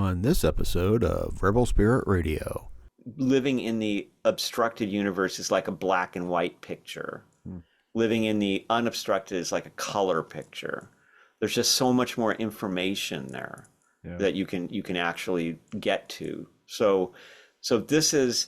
on this episode of Rebel Spirit Radio. Living in the obstructed universe is like a black and white picture. Living in the unobstructed is like a color picture. There's just so much more information there that you can actually get to. So this is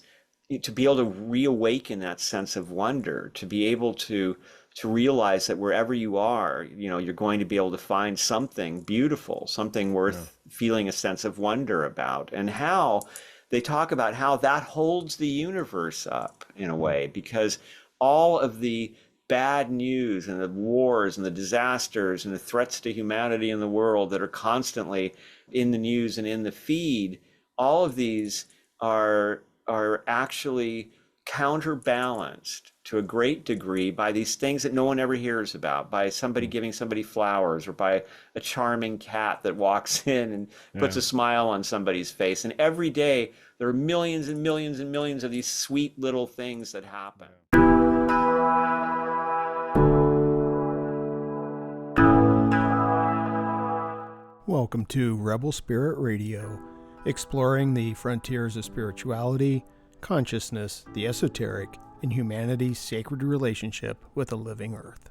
to be able to reawaken that sense of wonder, to be able to realize that wherever you are, you're going to be able to find something beautiful, something worth feeling a sense of wonder about. And how they talk about how that holds the universe up in a way, because all of the bad news and the wars and the disasters and the threats to humanity in the world that are constantly in the news and in the feed, all of these are actually counterbalanced to a great degree by these things that no one ever hears about, by somebody giving somebody flowers, or by a charming cat that walks in and puts a smile on somebody's face. And every day there are millions and millions and millions of these sweet little things that happen. Welcome to Rebel Spirit Radio, exploring the frontiers of spirituality, consciousness, the esoteric, and humanity's sacred relationship with the living earth.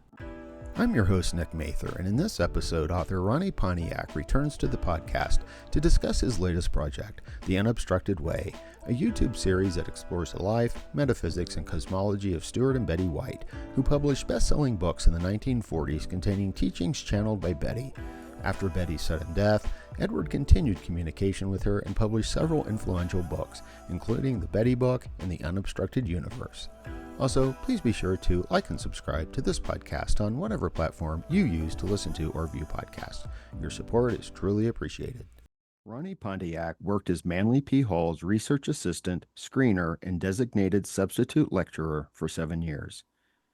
I'm your host, Nick Mather, and in this episode, author Ronnie Pontiac returns to the podcast to discuss his latest project, The Unobstructed Way, a YouTube series that explores the life, metaphysics, and cosmology of Stewart and Betty White, who published best-selling books in the 1940s containing teachings channeled by Betty. After Betty's sudden death, Edward continued communication with her and published several influential books, including the Betty Book and the Unobstructed Universe. Also, please be sure to like and subscribe to this podcast on whatever platform you use to listen to or view podcasts. Your support is truly appreciated. Ronnie Pontiac worked as Manly P. Hall's research assistant, screener, and designated substitute lecturer for 7 years.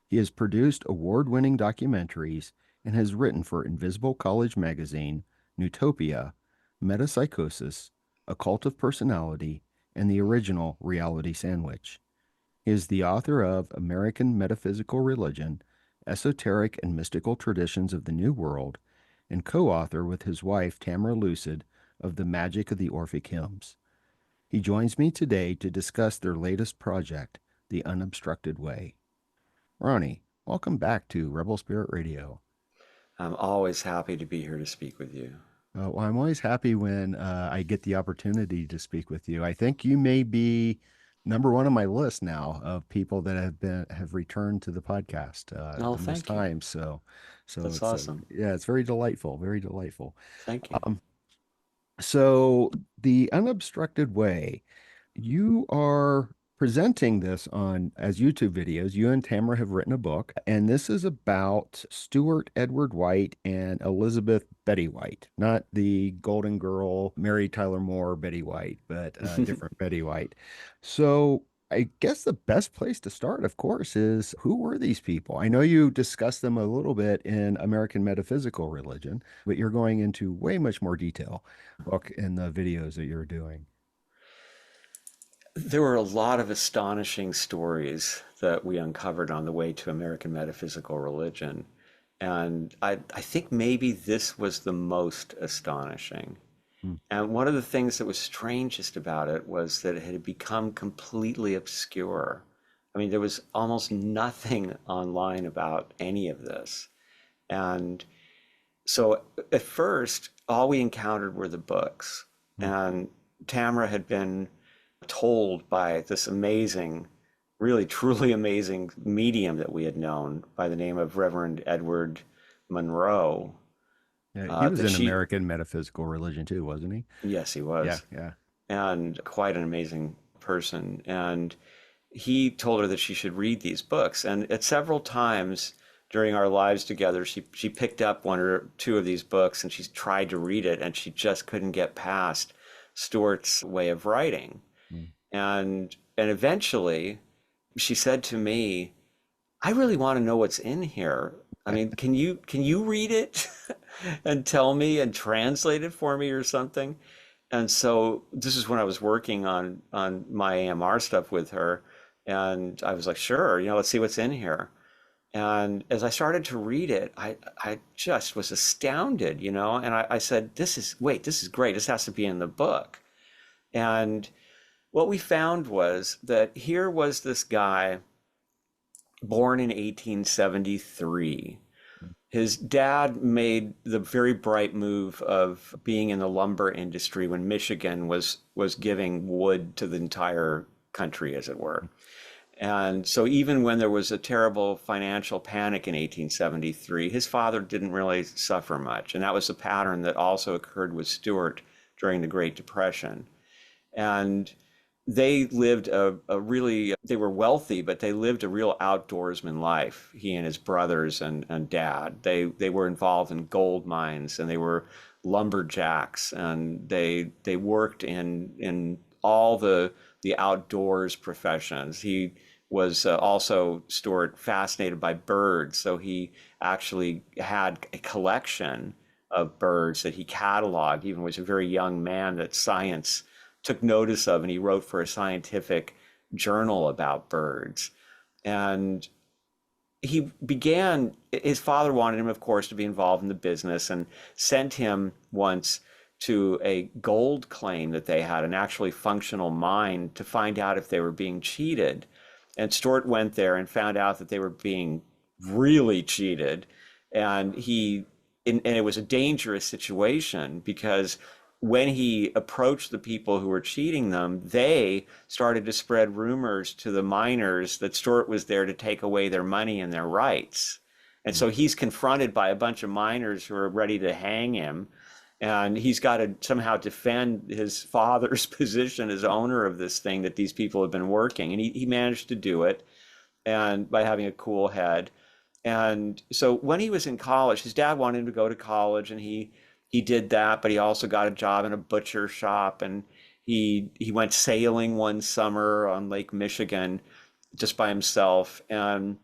He has produced award-winning documentaries and has written for Invisible College Magazine, Newtopia, Metapsychosis, A Cult of Personality, and the original Reality Sandwich. He is the author of American Metaphysical Religion, Esoteric and Mystical Traditions of the New World, and co-author with his wife Tamara Lucid of The Magic of the Orphic Hymns. He joins me today to discuss their latest project, The Unobstructed Way. Ronnie, welcome back to Rebel Spirit Radio. I'm always happy to be here to speak with you. Well, I'm always happy when I get the opportunity to speak with you. I think you may be number one on my list now of people that have returned to the podcast Thank this you. time. So That's it's awesome. it's very delightful, very delightful. Thank you. So the Unobstructed Way, you are presenting this as YouTube videos. You and Tamara have written a book, and this is about Stewart Edward White and Elizabeth Betty White, not the Golden Girl, Mary Tyler Moore Betty White, but different Betty White. So I guess the best place to start, of course, is who were these people? I know you discussed them a little bit in American Metaphysical Religion, but you're going into way much more detail book in the videos that you're doing. There were a lot of astonishing stories that we uncovered on the way to American Metaphysical Religion. And I think maybe this was the most astonishing. And one of the things that was strangest about it was that it had become completely obscure. I mean, there was almost nothing online about any of this. And so at first, all we encountered were the books. And Tamara had been told by this amazing, really truly amazing medium that we had known by the name of Reverend Edward Monroe. Yeah, he was in American Metaphysical Religion too, wasn't he? Yes, he was. Yeah. And quite an amazing person. And he told her that she should read these books. And at several times during our lives together, she picked up one or two of these books and she tried to read it, and she just couldn't get past Stewart's way of writing. And eventually she said to me, I really want to know what's in here. I mean, can you read it and tell me and translate it for me or something? And so this is when I was working on my AMR stuff with her, and I was like, sure, let's see what's in here. And as I started to read it, I just was astounded, and I said, this is great. This has to be in the book. And what we found was that here was this guy born in 1873. His dad made the very bright move of being in the lumber industry when Michigan was giving wood to the entire country, as it were. And so even when there was a terrible financial panic in 1873, his father didn't really suffer much. And that was a pattern that also occurred with Stewart during the Great Depression. And they lived they were wealthy, but they lived a real outdoorsman life, he and his brothers and dad. They were involved in gold mines, and they were lumberjacks, and they worked in all the outdoors professions. He was also, Stewart, fascinated by birds, so he actually had a collection of birds that he cataloged, even was a very young man, that science took notice of, and he wrote for a scientific journal about birds. And his father wanted him, of course, to be involved in the business, and sent him once to a gold claim that they had, an actually functional mine, to find out if they were being cheated. And Stewart went there and found out that they were being really cheated. And it was a dangerous situation, because when he approached the people who were cheating them, they started to spread rumors to the miners that Stewart was there to take away their money and their rights. And so he's confronted by a bunch of miners who are ready to hang him. And he's got to somehow defend his father's position as owner of this thing that these people have been working. And he managed to do it, and by having a cool head. And so when he was in college, his dad wanted him to go to college, and he did that, but he also got a job in a butcher shop, and he went sailing one summer on Lake Michigan just by himself, and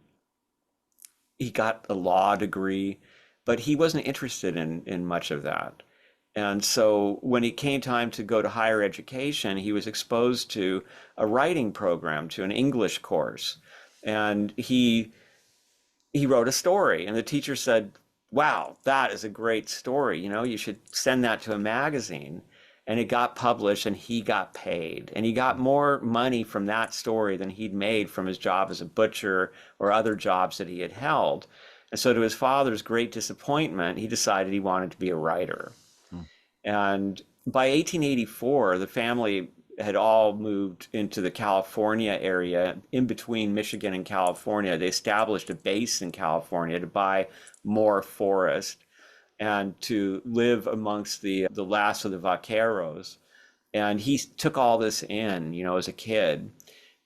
he got a law degree, but he wasn't interested in much of that. And so when it came time to go to higher education, he was exposed to a writing program, to an English course, and he wrote a story, and the teacher said, wow, that is a great story. You should send that to a magazine. And it got published, and he got paid. And he got more money from that story than he'd made from his job as a butcher or other jobs that he had held. And so, to his father's great disappointment, he decided he wanted to be a writer. And by 1884, the family had all moved into the California area, in between Michigan and California. They established a base in California to buy more forest and to live amongst the last of the vaqueros. And he took all this in, as a kid.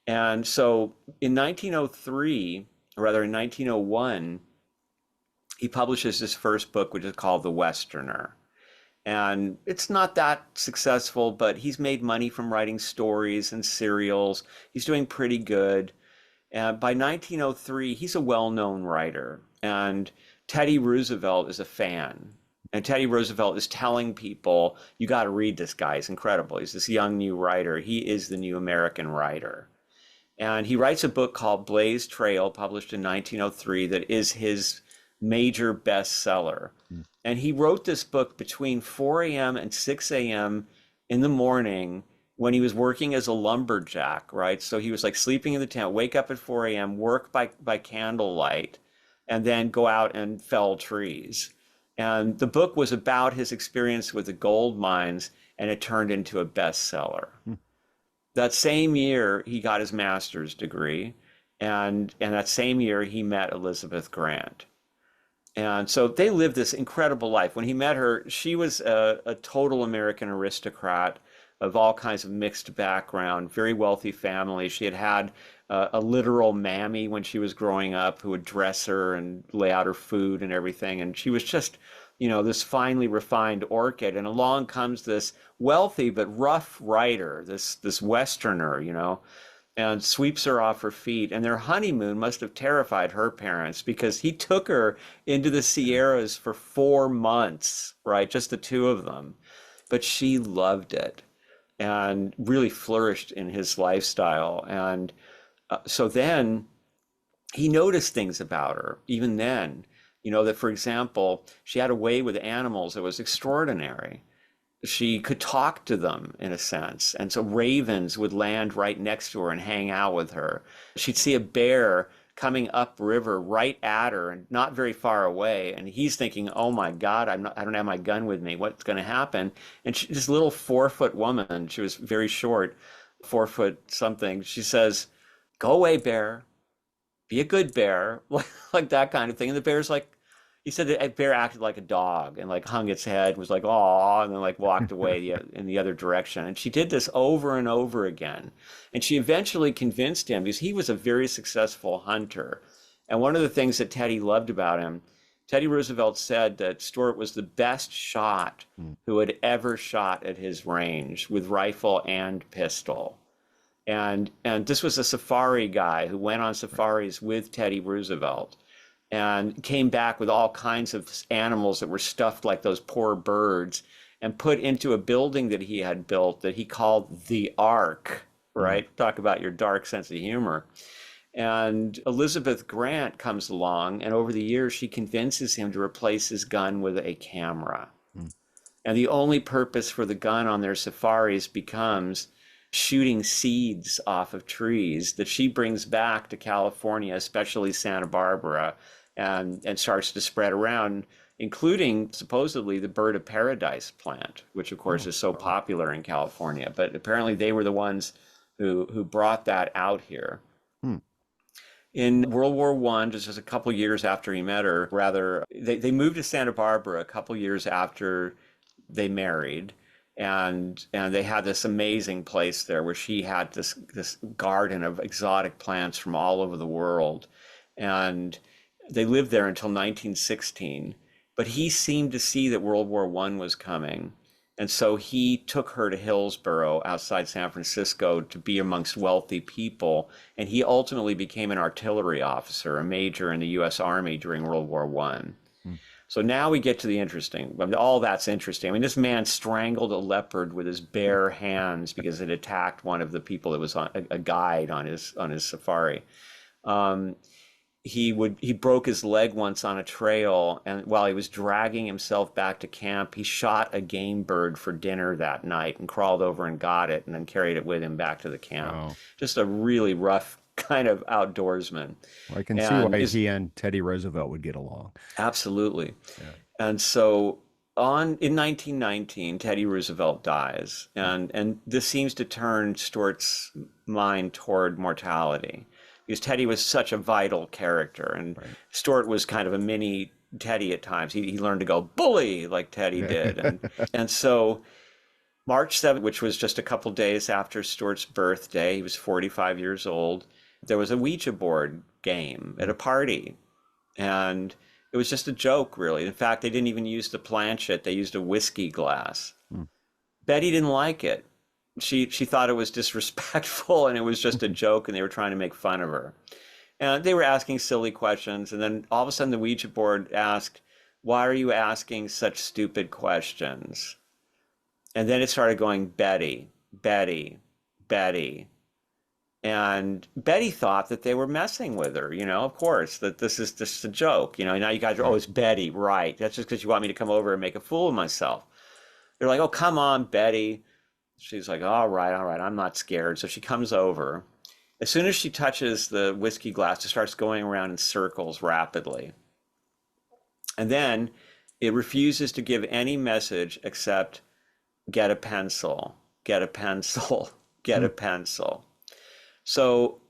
And so in 1903, or rather in 1901, he publishes his first book, which is called The Westerner. And it's not that successful, but he's made money from writing stories and serials. He's doing pretty good. And by 1903, he's a well-known writer. And Teddy Roosevelt is a fan. And Teddy Roosevelt is telling people, you got to read this guy. He's incredible. He's this young new writer. He is the new American writer. And he writes a book called Blaze Trail, published in 1903, that is his major bestseller. And he wrote this book between 4 a.m. and 6 a.m. in the morning when he was working as a lumberjack, right? So he was like sleeping in the tent, wake up at 4 a.m., work by candlelight, and then go out and fell trees. And the book was about his experience with the gold mines, and it turned into a bestseller. That same year, he got his master's degree, and that same year, he met Elizabeth Grant. And so they lived this incredible life. When he met her, she was a total American aristocrat of all kinds of mixed background, very wealthy family. She had a literal mammy when she was growing up who would dress her and lay out her food and everything. And she was just, this finely refined orchid. And along comes this wealthy but rough writer, this Westerner, and sweeps her off her feet. And their honeymoon must have terrified her parents, because he took her into the Sierras for 4 months, right? Just the two of them. But she loved it and really flourished in his lifestyle. And so then he noticed things about her even then, that, for example, she had a way with animals that was extraordinary. She could talk to them in a sense. And so ravens would land right next to her and hang out with her. She'd see a bear coming upriver right at her and not very far away. And he's thinking, oh my God, I don't have my gun with me. What's going to happen? And this little 4-foot woman, she was very short, 4 foot something. She says, go away, bear. Be a good bear, like that kind of thing. And the bear's like, he said the bear acted like a dog and like hung its head, was like, "Aw," and then like walked away in the other direction. And she did this over and over again. And she eventually convinced him, because he was a very successful hunter. And one of the things that Teddy loved about him, Teddy Roosevelt said that Stewart was the best shot who had ever shot at his range with rifle and pistol. And this was a safari guy who went on safaris with Teddy Roosevelt and came back with all kinds of animals that were stuffed like those poor birds and put into a building that he had built that he called the Ark, right? Talk about your dark sense of humor. And Elizabeth Grant comes along, and over the years, she convinces him to replace his gun with a camera. And the only purpose for the gun on their safaris becomes shooting seeds off of trees that she brings back to California, especially Santa Barbara, and starts to spread around, including supposedly the bird of paradise plant, which of course is so popular in California. But apparently they were the ones who brought that out here. In World War I, just a couple years after he met her, rather, they moved to Santa Barbara a couple years after they married. And they had this amazing place there where she had this garden of exotic plants from all over the world. And they lived there until 1916. But he seemed to see that World War I was coming. And so he took her to Hillsborough outside San Francisco to be amongst wealthy people. And he ultimately became an artillery officer, a major in the U.S. Army during World War I. So now we get to the interesting. All that's interesting. I mean, this man strangled a leopard with his bare hands because it attacked one of the people that was on a guide on his safari. He broke his leg once on a trail, and while he was dragging himself back to camp, he shot a game bird for dinner that night and crawled over and got it, and then carried it with him back to the camp. Wow. Just a really rough kind of outdoorsman. Well, I can see why he and Teddy Roosevelt would get along. Absolutely. Yeah. And so in 1919, Teddy Roosevelt dies, and this seems to turn Stewart's mind toward mortality, because Teddy was such a vital character, and Stewart was kind of a mini Teddy at times. He learned to go bully like Teddy did. And so March 7th, which was just a couple days after Stewart's birthday, he was 45 years old, there was a Ouija board game at a party. And it was just a joke, really. In fact, they didn't even use the planchette. They used a whiskey glass. Betty didn't like it. She thought it was disrespectful, and it was just a joke, and they were trying to make fun of her. And they were asking silly questions. And then all of a sudden the Ouija board asked, "Why are you asking such stupid questions?" And then it started going, "Betty, Betty, Betty." And Betty thought that they were messing with her, of course, that this is just a joke. Now you guys are, "Oh, it's Betty, right. That's just because you want me to come over and make a fool of myself." They're like, "Oh, come on, Betty." She's like, all right, I'm not scared. So she comes over. As soon as she touches the whiskey glass, it starts going around in circles rapidly. And then it refuses to give any message except, "Get a pencil, get a pencil, get a pencil." So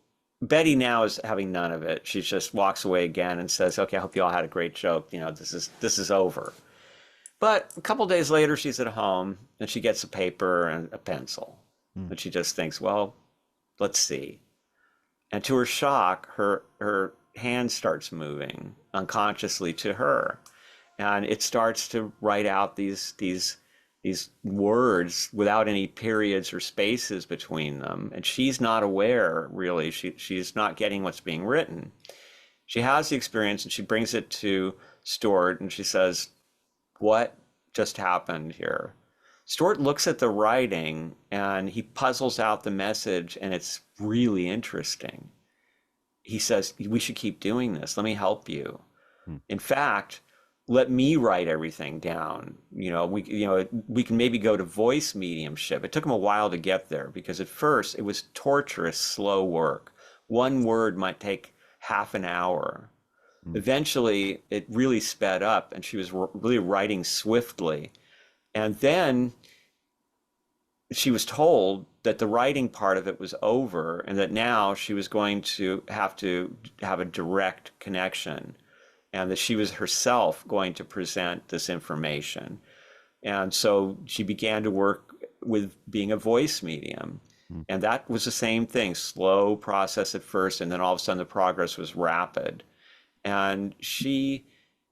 Betty now is having none of it. She just walks away again and says, "Okay, I hope you all had a great joke. This is over." But a couple days later, she's at home and she gets a paper and a pencil. And she just thinks, well, let's see. And to her shock, her hand starts moving unconsciously to her. And it starts to write out these words without any periods or spaces between them. And she's not aware, really. She's not getting what's being written. She has the experience, and she brings it to Stewart, and she says, "What just happened here?" Stewart looks at the writing, and he puzzles out the message, and it's really interesting. he says, we should keep doing this. Let me help you. Hmm. In fact, let me write everything down. We can maybe go to voice mediumship. It took him a while to get there because at first it was torturous, slow work. One word might take half an hour. Eventually, it really sped up, and she was really writing swiftly. And then she was told that the writing part of it was over, and that now she was going to have a direct connection, and that she was herself going to present this information. And so she began to work with being a voice medium. And that was the same thing, slow process at first, and then all of a sudden the progress was rapid. And she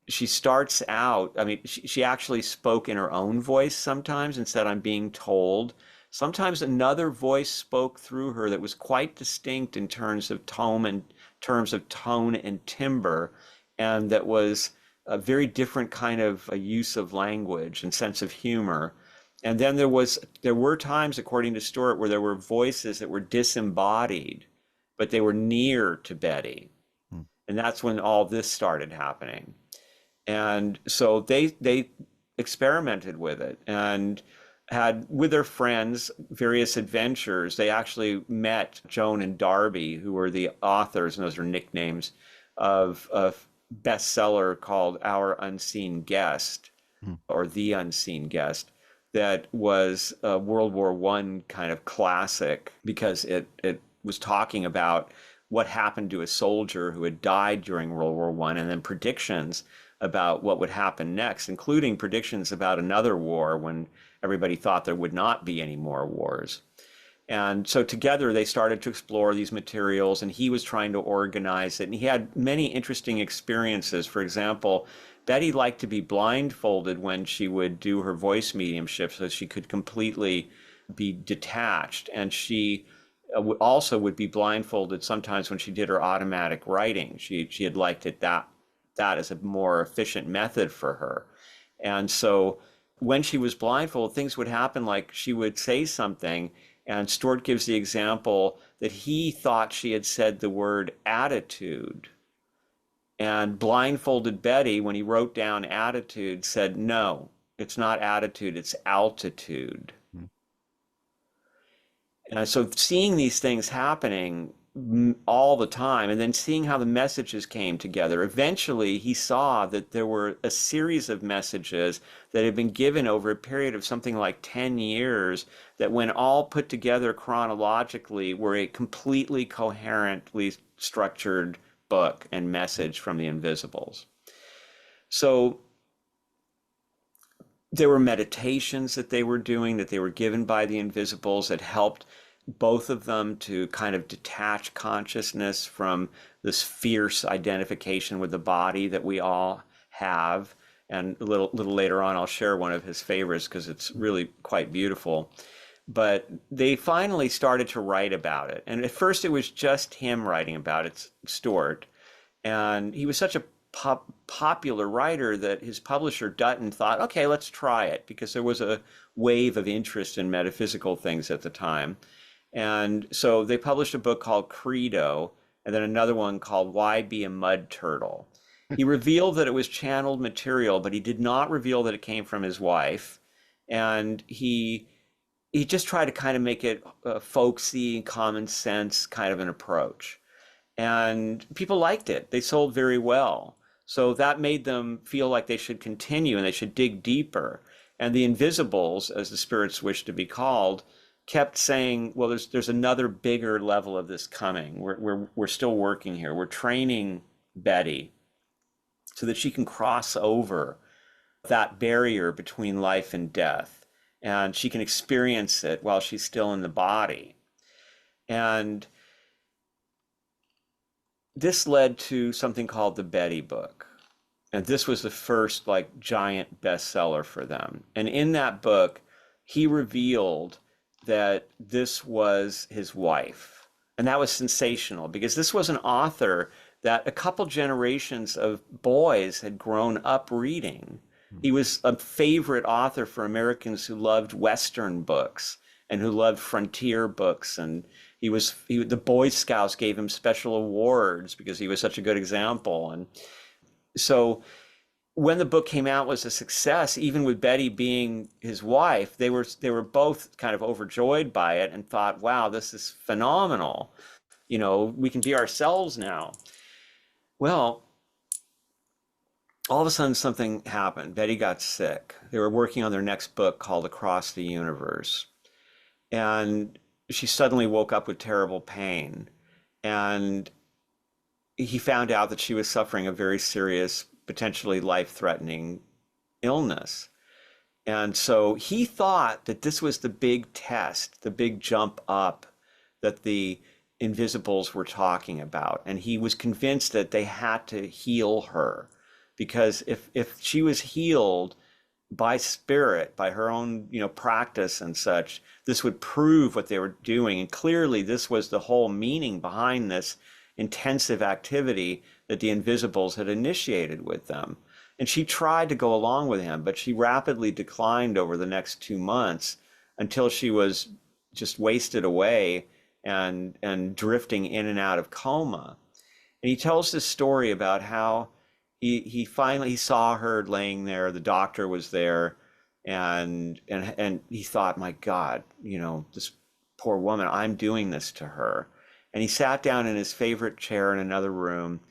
starts out, I mean, she actually spoke in her own voice sometimes and said, I'm being told. Sometimes another voice spoke through her that was quite distinct in terms of tone and timbre, and that was a very different kind of a use of language and sense of humor. And then there were times, according to Stewart, where there were voices that were disembodied, but they were near to Betty. And that's when all this started happening. And so they experimented with it and had, with their friends, various adventures. They actually met Joan and Darby, who were the authors, and those are nicknames, of a bestseller called Our Unseen Guest, or The Unseen Guest, that was a World War I kind of classic, because it was talking about what happened to a soldier who had died during World War I, and then predictions about what would happen next, including predictions about another war when everybody thought there would not be any more wars. And so together they started to explore these materials, and he was trying to organize it. And he had many interesting experiences. For example, Betty liked to be blindfolded when she would do her voice mediumship so she could completely be detached. And she also would be blindfolded sometimes when she did her automatic writing. She had liked it that as a more efficient method for her. And so when she was blindfolded, things would happen, like she would say something, and Stewart gives the example that he thought she had said the word attitude. And blindfolded Betty, when he wrote down attitude, said, no, it's not attitude, it's altitude. And so seeing these things happening all the time, and then seeing how the messages came together, eventually he saw that there were a series of messages that had been given over a period of something like 10 years that, when all put together chronologically, were a completely coherently structured book and message from the Invisibles. So there were meditations that they were doing, that they were given by the Invisibles, that helped both of them to kind of detach consciousness from this fierce identification with the body that we all have. And a little later on, I'll share one of his favorites because it's really quite beautiful. But they finally started to write about it. And at first it was just him writing about it, Stewart. And he was such a popular writer that his publisher Dutton thought, okay, let's try it, because there was a wave of interest in metaphysical things at the time. And so they published a book called Credo, and then another one called Why Be a Mud Turtle. He revealed that it was channeled material, but he did not reveal that it came from his wife. And he just tried to kind of make it folksy, common sense kind of an approach. And people liked it. They sold very well. So that made them feel like they should continue and they should dig deeper. And the Invisibles, as the spirits wish to be called, kept saying, well, there's another bigger level of this coming. We're still working here. We're training Betty so that she can cross over that barrier between life and death, and she can experience it while she's still in the body. And this led to something called the Betty book. And this was the first giant bestseller for them. And in that book, he revealed that this was his wife. And that was sensational, because this was an author that a couple generations of boys had grown up reading. He was a favorite author for Americans who loved Western books and who loved frontier books. And the Boy Scouts gave him special awards because he was such a good example. And so when the book came out, it was a success, even with Betty being his wife. They were both kind of overjoyed by it and thought, wow, this is phenomenal. We can be ourselves now. Well, all of a sudden something happened. Betty got sick. They were working on their next book called Across the Universe. And she suddenly woke up with terrible pain. And he found out that she was suffering a very serious, potentially life-threatening illness. And so he thought that this was the big test, the big jump up that the invisibles were talking about. And he was convinced that they had to heal her, because if she was healed by spirit, by her own, practice and such, this would prove what they were doing. And clearly this was the whole meaning behind this intensive activity that the invisibles had initiated with them. And she tried to go along with him, but she rapidly declined over the next 2 months until she was just wasted away and drifting in and out of coma. And he tells this story about how he finally saw her laying there. The doctor was there, and he thought, my God, this poor woman, I'm doing this to her. And he sat down in his favorite chair in another room,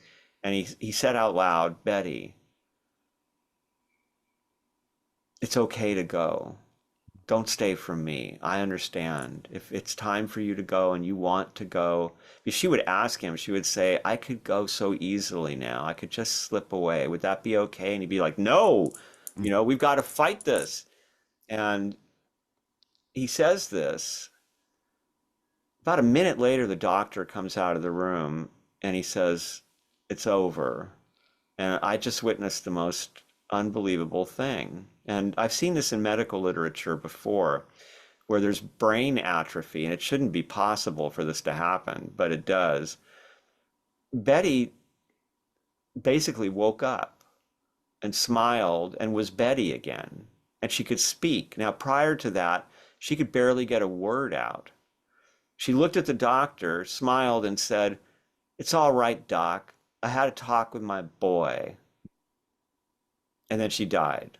and he said out loud, Betty, it's okay to go. Don't stay from me. I understand. If it's time for you to go and you want to go, if she would ask him, she would say, I could go so easily now. I could just slip away. Would that be okay? And he'd be like, no, we've got to fight this. And he says this. About a minute later, the doctor comes out of the room and he says, it's over. And I just witnessed the most unbelievable thing. And I've seen this in medical literature before, where there's brain atrophy, and it shouldn't be possible for this to happen, but it does. Betty basically woke up and smiled and was Betty again, and she could speak. Now, prior to that, she could barely get a word out. She looked at the doctor, smiled, and said, it's all right, Doc. I had a talk with my boy. And then she died.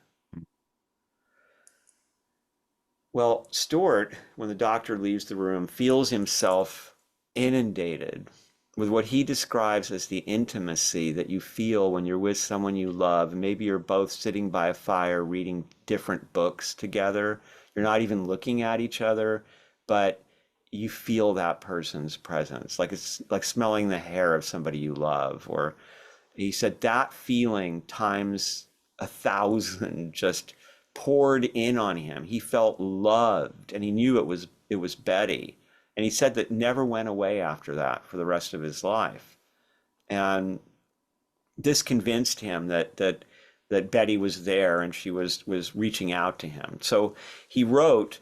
Well, Stewart, when the doctor leaves the room, feels himself inundated with what he describes as the intimacy that you feel when you're with someone you love. Maybe you're both sitting by a fire reading different books together. You're not even looking at each other, but you feel that person's presence, like it's like smelling the hair of somebody you love. Or he said that feeling times 1,000 just poured in on him. He felt loved, and he knew it was Betty. And he said that never went away after that for the rest of his life. And this convinced him that Betty was there and she was reaching out to him. So he wrote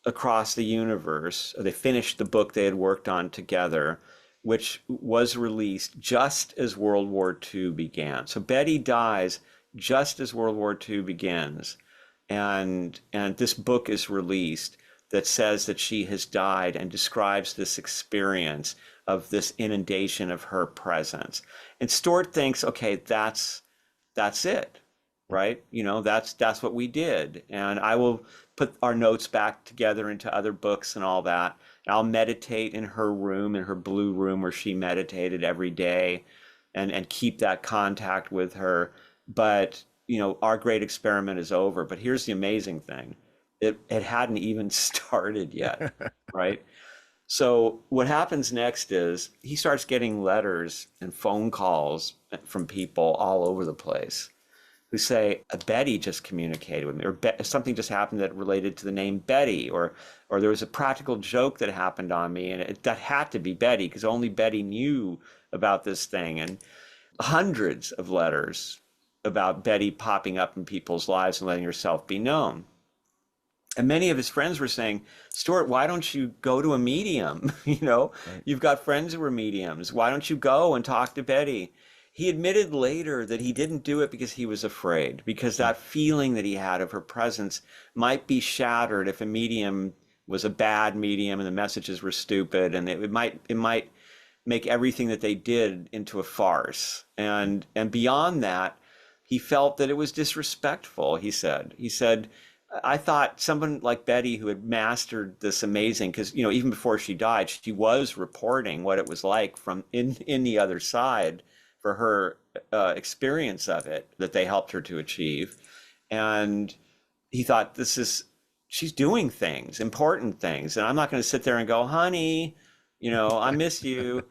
Across the Universe. They finished the book they had worked on together, which was released just as World War II began. So Betty dies just as World War II begins. And this book is released that says that she has died and describes this experience of this inundation of her presence. And Stewart thinks, okay, that's it, right? That's what we did. And I will put our notes back together into other books and all that. And I'll meditate in her room, in her blue room where she meditated every day, and keep that contact with her. But our great experiment is over. But here's the amazing thing. It hadn't even started yet, right? So what happens next is he starts getting letters and phone calls from people all over the place who say, Betty just communicated with me, or something just happened that related to the name Betty, or there was a practical joke that happened on me, and that had to be Betty because only Betty knew about this thing. And hundreds of letters about Betty popping up in people's lives and letting herself be known. And many of his friends were saying, Stewart, why don't you go to a medium? Right. You've got friends who are mediums. Why don't you go and talk to Betty? He admitted later that he didn't do it because he was afraid, because that feeling that he had of her presence might be shattered if a medium was a bad medium and the messages were stupid, and it might make everything that they did into a farce. And beyond that, he felt that it was disrespectful. He said, I thought someone like Betty, who had mastered this amazing, because, even before she died, she was reporting what it was like from in the other side for her experience of it that they helped her to achieve. And he thought, she's doing things, important things. And I'm not going to sit there and go, honey, I miss you.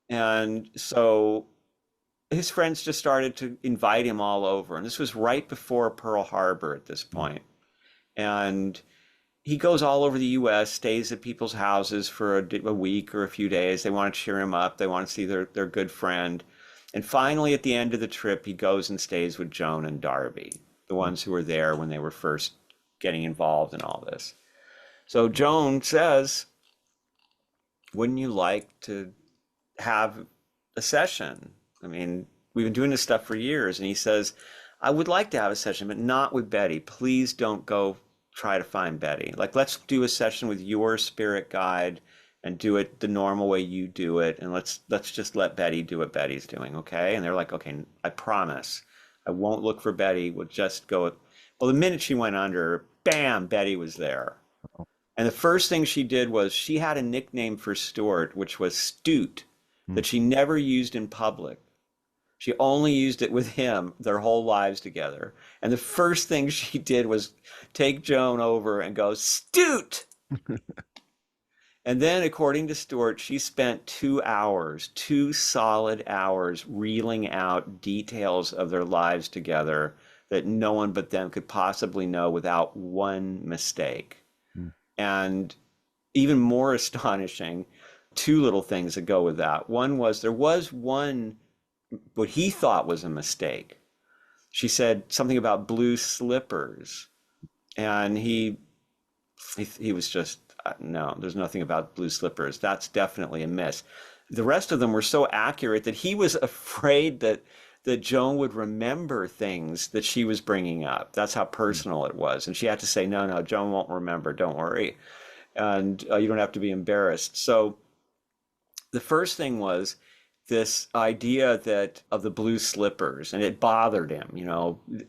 And so his friends just started to invite him all over. And this was right before Pearl Harbor at this point. And he goes all over the U.S., stays at people's houses for a week or a few days. They want to cheer him up. They want to see their good friend. And finally, at the end of the trip, he goes and stays with Joan and Darby, the ones who were there when they were first getting involved in all this. So Joan says, wouldn't you like to have a session? I mean, we've been doing this stuff for years. And he says, I would like to have a session, but not with Betty. Please don't go try to find Betty. Like, let's do a session with your spirit guide and do it the normal way you do it. And let's just let Betty do what Betty's doing, okay? And they're like, okay, I promise. I won't look for Betty. We'll just go. Well, the minute she went under, bam, Betty was there. And the first thing she did was she had a nickname for Stewart, which was Stewart, that she never used in public. She only used it with him their whole lives together. And the first thing she did was take Joan over and go, Stewart! And then, according to Stewart, she spent 2 solid hours, reeling out details of their lives together that no one but them could possibly know without one mistake. And even more astonishing, 2 little things that go with that. One was, there was one, what he thought was a mistake. She said something about blue slippers. And he was just, no, there's nothing about blue slippers. That's definitely a miss. The rest of them were so accurate that he was afraid that Joan would remember things that she was bringing up. That's how personal it was. And she had to say, no, Joan won't remember, don't worry. And you don't have to be embarrassed. So the first thing was this idea of the blue slippers, and it bothered him,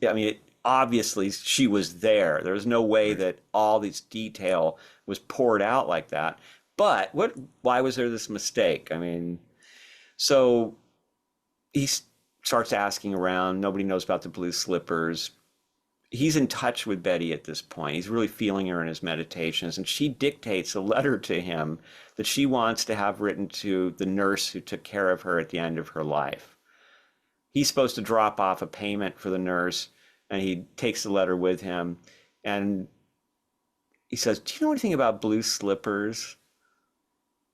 I mean, obviously she was there. There was no way that all this detail was poured out like that. But why was there this mistake? I mean, so he starts asking around. Nobody knows about the blue slippers. He's in touch with Betty at this point. He's really feeling her in his meditations. And she dictates a letter to him that she wants to have written to the nurse who took care of her at the end of her life. He's supposed to drop off a payment for the nurse, and he takes the letter with him. And he says, do you know anything about blue slippers?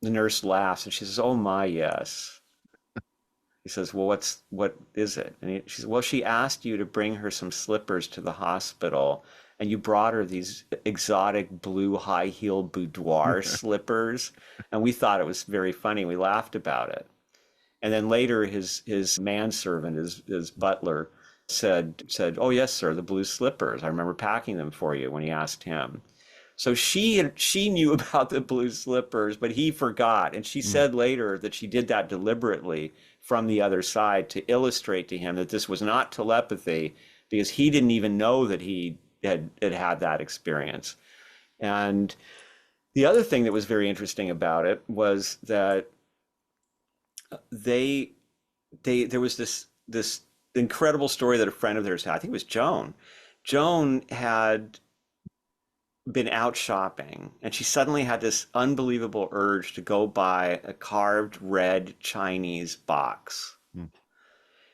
The nurse laughs, and she says, oh my, yes. He says, well, what is it? And she says, well, she asked you to bring her some slippers to the hospital, and you brought her these exotic blue high-heel boudoir slippers. And we thought it was very funny. We laughed about it. And then later, his manservant, his butler, said, oh, yes, sir, the blue slippers. I remember packing them for you when he asked him. So she knew about the blue slippers, but he forgot. And she said later that she did that deliberately from the other side to illustrate to him that this was not telepathy, because he didn't even know that he had that experience. And the other thing that was very interesting about it was that there was this incredible story that a friend of theirs had. I think it was Joan. Joan had been out shopping, and she suddenly had this unbelievable urge to go buy a carved red Chinese box.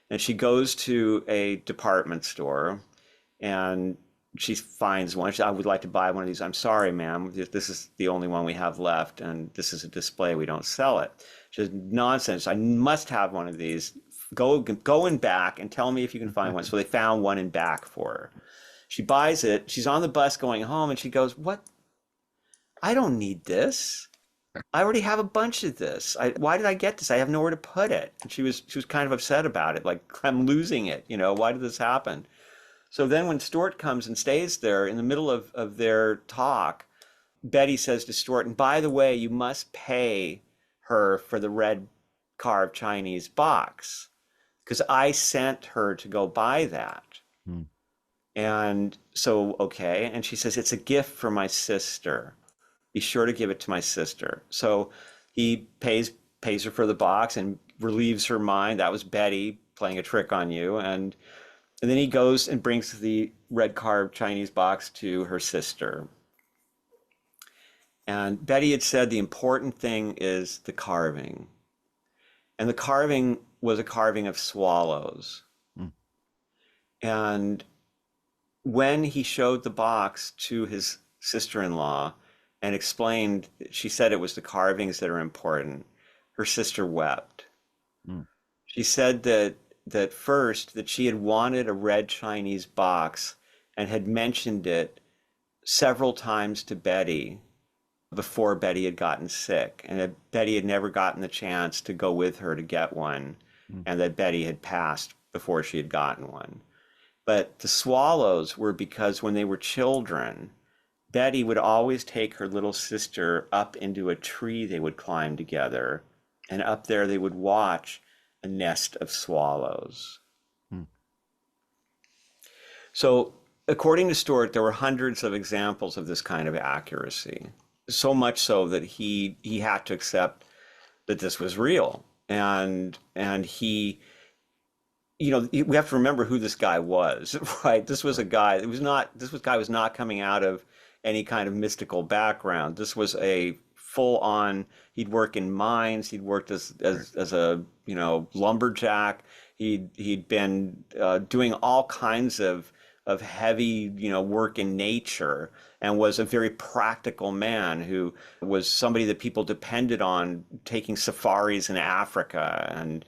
And she goes to a department store, and she finds one. She said, I would like to buy one of these. I'm sorry, ma'am, this is the only one we have left, and this is a display. We don't sell it. She says, nonsense. I must have one of these. Go in back and tell me if you can find one. So they found one in back for her. She buys it. She's on the bus going home, and she goes, what? I don't need this. I already have a bunch of this. Why did I get this? I have nowhere to put it. And she was kind of upset about it. Like, I'm losing it. Why did this happen? So then when Stewart comes and stays there in the middle of their talk, Betty says to Stewart, and by the way, you must pay her for the red carved Chinese box because I sent her to go buy that. Hmm. And so, okay. And she says, it's a gift for my sister. Be sure to give it to my sister. So he pays her for the box and relieves her mind. That was Betty playing a trick on you. And then he goes and brings the red carved Chinese box to her sister. And Betty had said the important thing is the carving. And the carving was a carving of swallows. Mm. And when he showed the box to his sister-in-law and explained, she said it was the carvings that are important, her sister wept. Mm. She said that first that she had wanted a red Chinese box and had mentioned it several times to Betty before Betty had gotten sick, and that Betty had never gotten the chance to go with her to get one, and that Betty had passed before she had gotten one. But the swallows were because when they were children, Betty would always take her little sister up into a tree they would climb together, and up there they would watch a nest of swallows. So according to Stewart, there were hundreds of examples of this kind of accuracy. So much so that he had to accept that this was real, and he, we have to remember who this guy was, right? This was a guy. This guy was not coming out of any kind of mystical background. This was a full-on. He'd worked in mines. He'd worked as a lumberjack. He'd been doing all kinds of heavy work in nature, and was a very practical man who was somebody that people depended on taking safaris in Africa, and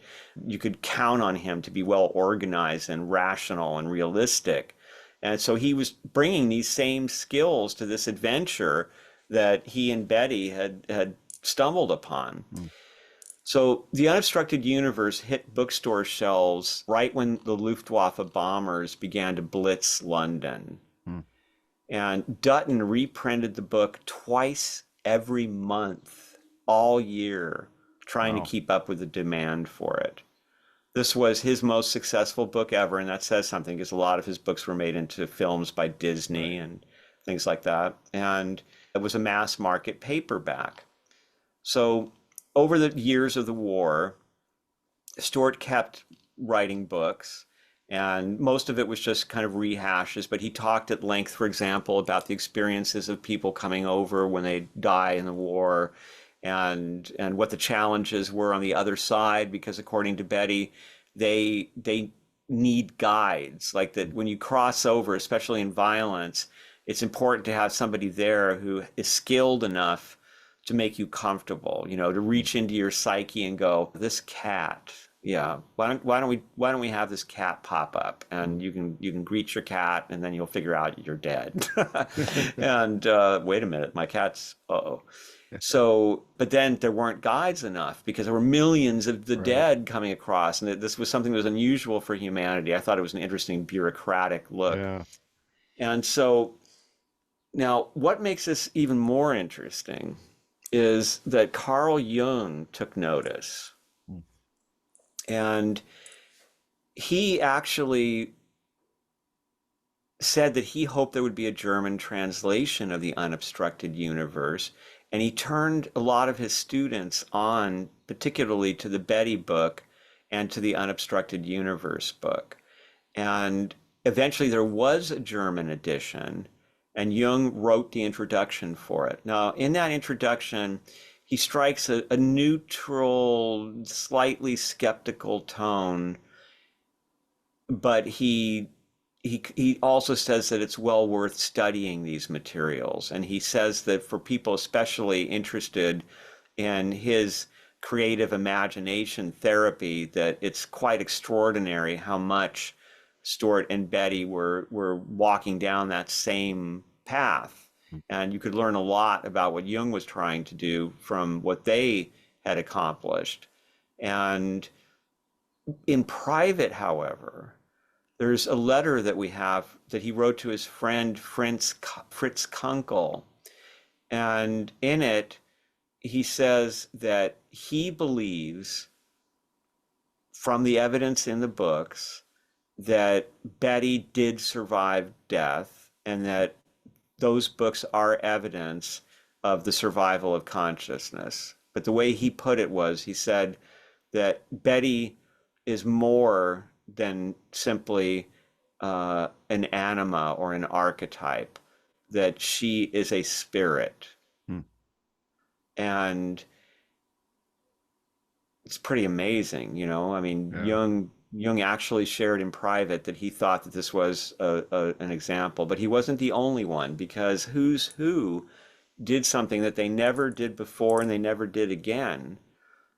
you could count on him to be well organized and rational and realistic. And so he was bringing these same skills to this adventure that he and Betty had stumbled upon. So the Unobstructed Universe hit bookstore shelves right when the Luftwaffe bombers began to blitz London. And Dutton reprinted the book twice every month, all year, trying to keep up with the demand for it. This was his most successful book ever, and that says something because a lot of his books were made into films by Disney and things like that. And it was a mass market paperback. So over the years of the war, Stewart kept writing books, and most of it was just kind of rehashes, but he talked at length, for example, about the experiences of people coming over when they die in the war, and what the challenges were on the other side, because according to Betty, they need guides. Like that when you cross over, especially in violence, it's important to have somebody there who is skilled enough to make you comfortable, to reach into your psyche and go, this cat, why don't we have this cat pop up, and you can greet your cat, and then you'll figure out you're dead. And wait a minute, my cat's So, but then there weren't guides enough because there were millions of the dead coming across, and this was something that was unusual for humanity. I thought it was an interesting bureaucratic look. Yeah. And so now what makes this even more interesting is that Carl Jung took notice. And he actually said that he hoped there would be a German translation of the Unobstructed Universe. And he turned a lot of his students on, particularly to the Betty book and to the Unobstructed Universe book. And eventually there was a German edition, and Jung wrote the introduction for it. Now, in that introduction, he strikes a neutral, slightly skeptical tone, but he also says that it's well worth studying these materials. And he says that for people especially interested in his creative imagination therapy, that it's quite extraordinary how much Stewart and Betty were walking down that same path. And you could learn a lot about what Jung was trying to do from what they had accomplished. And in private, however, there's a letter that we have that he wrote to his friend Fritz Kunkel. And in it, he says that he believes, from the evidence in the books, that Betty did survive death, and that those books are evidence of the survival of consciousness. But the way he put it was, he said that Betty is more than simply an anima or an archetype, that she is a spirit. And it's pretty amazing, you know. I mean, Jung actually shared in private that he thought that this was an example, but he wasn't the only one, because Who's Who did something that they never did before and they never did again,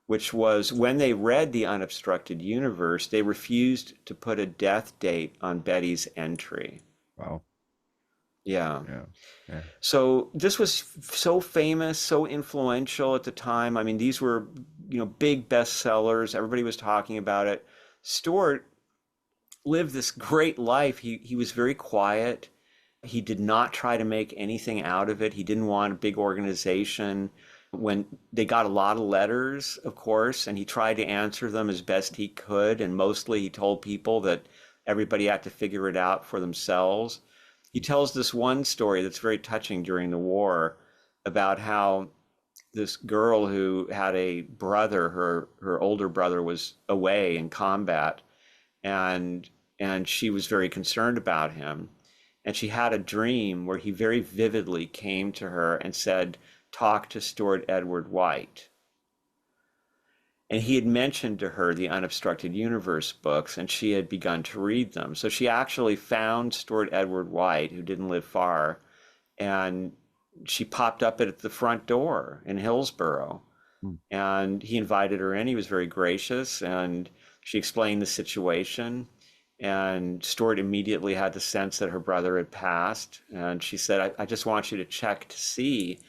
which was, when they read The Unobstructed Universe, they refused to put a death date on Betty's entry. Wow. Yeah. So this was so famous, so influential at the time. I mean, these were, you know, big bestsellers. Everybody was talking about it. Stewart lived this great life. He was very quiet. He did not try to make anything out of it. He didn't want a big organization. When they got a lot of letters, of course, and he tried to answer them as best he could. And mostly he told people that everybody had to figure it out for themselves. He tells this one story that's very touching during the war, about how this girl who had a brother, her older brother was away in combat, and she was very concerned about him. And she had a dream where he very vividly came to her and said, "Talk to Stewart Edward White." And he had mentioned to her the Unobstructed Universe books, and she had begun to read them. So she actually found Stewart Edward White, who didn't live far, and she popped up at the front door in Hillsborough. And he invited her in. He was very gracious, and she explained the situation. And Stewart immediately had the sense that her brother had passed. And she said, I just want you to check to see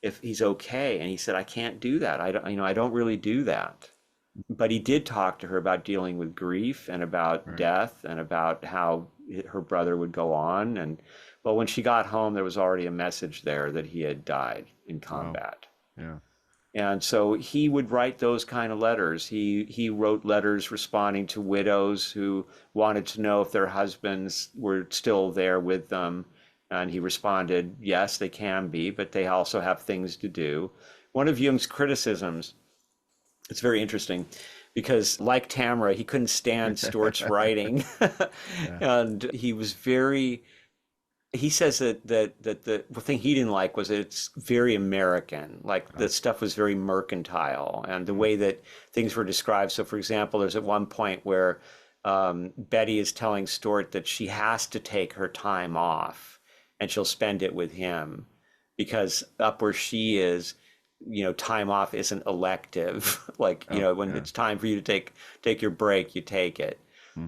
if he's okay. And he said, "I can't do that. I don't really do that." But he did talk to her about dealing with grief and about death and about how her brother would go on. But when she got home, there was already a message there that he had died in combat. Wow. Yeah. And so he would write those kind of letters. He wrote letters responding to widows who wanted to know if their husbands were still there with them. And he responded, yes, they can be, but they also have things to do. One of Jung's criticisms, it's very interesting, because like Tamara, he couldn't stand Stewart's writing. And he was he says that the thing he didn't like was that it's very American, like the stuff was very mercantile, and the way that things were described. So for example, there's at one point where Betty is telling Stewart that she has to take her time off and she'll spend it with him, because up where she is, you know, time off isn't elective. Like, you know, when it's time for you to take your break, you take it.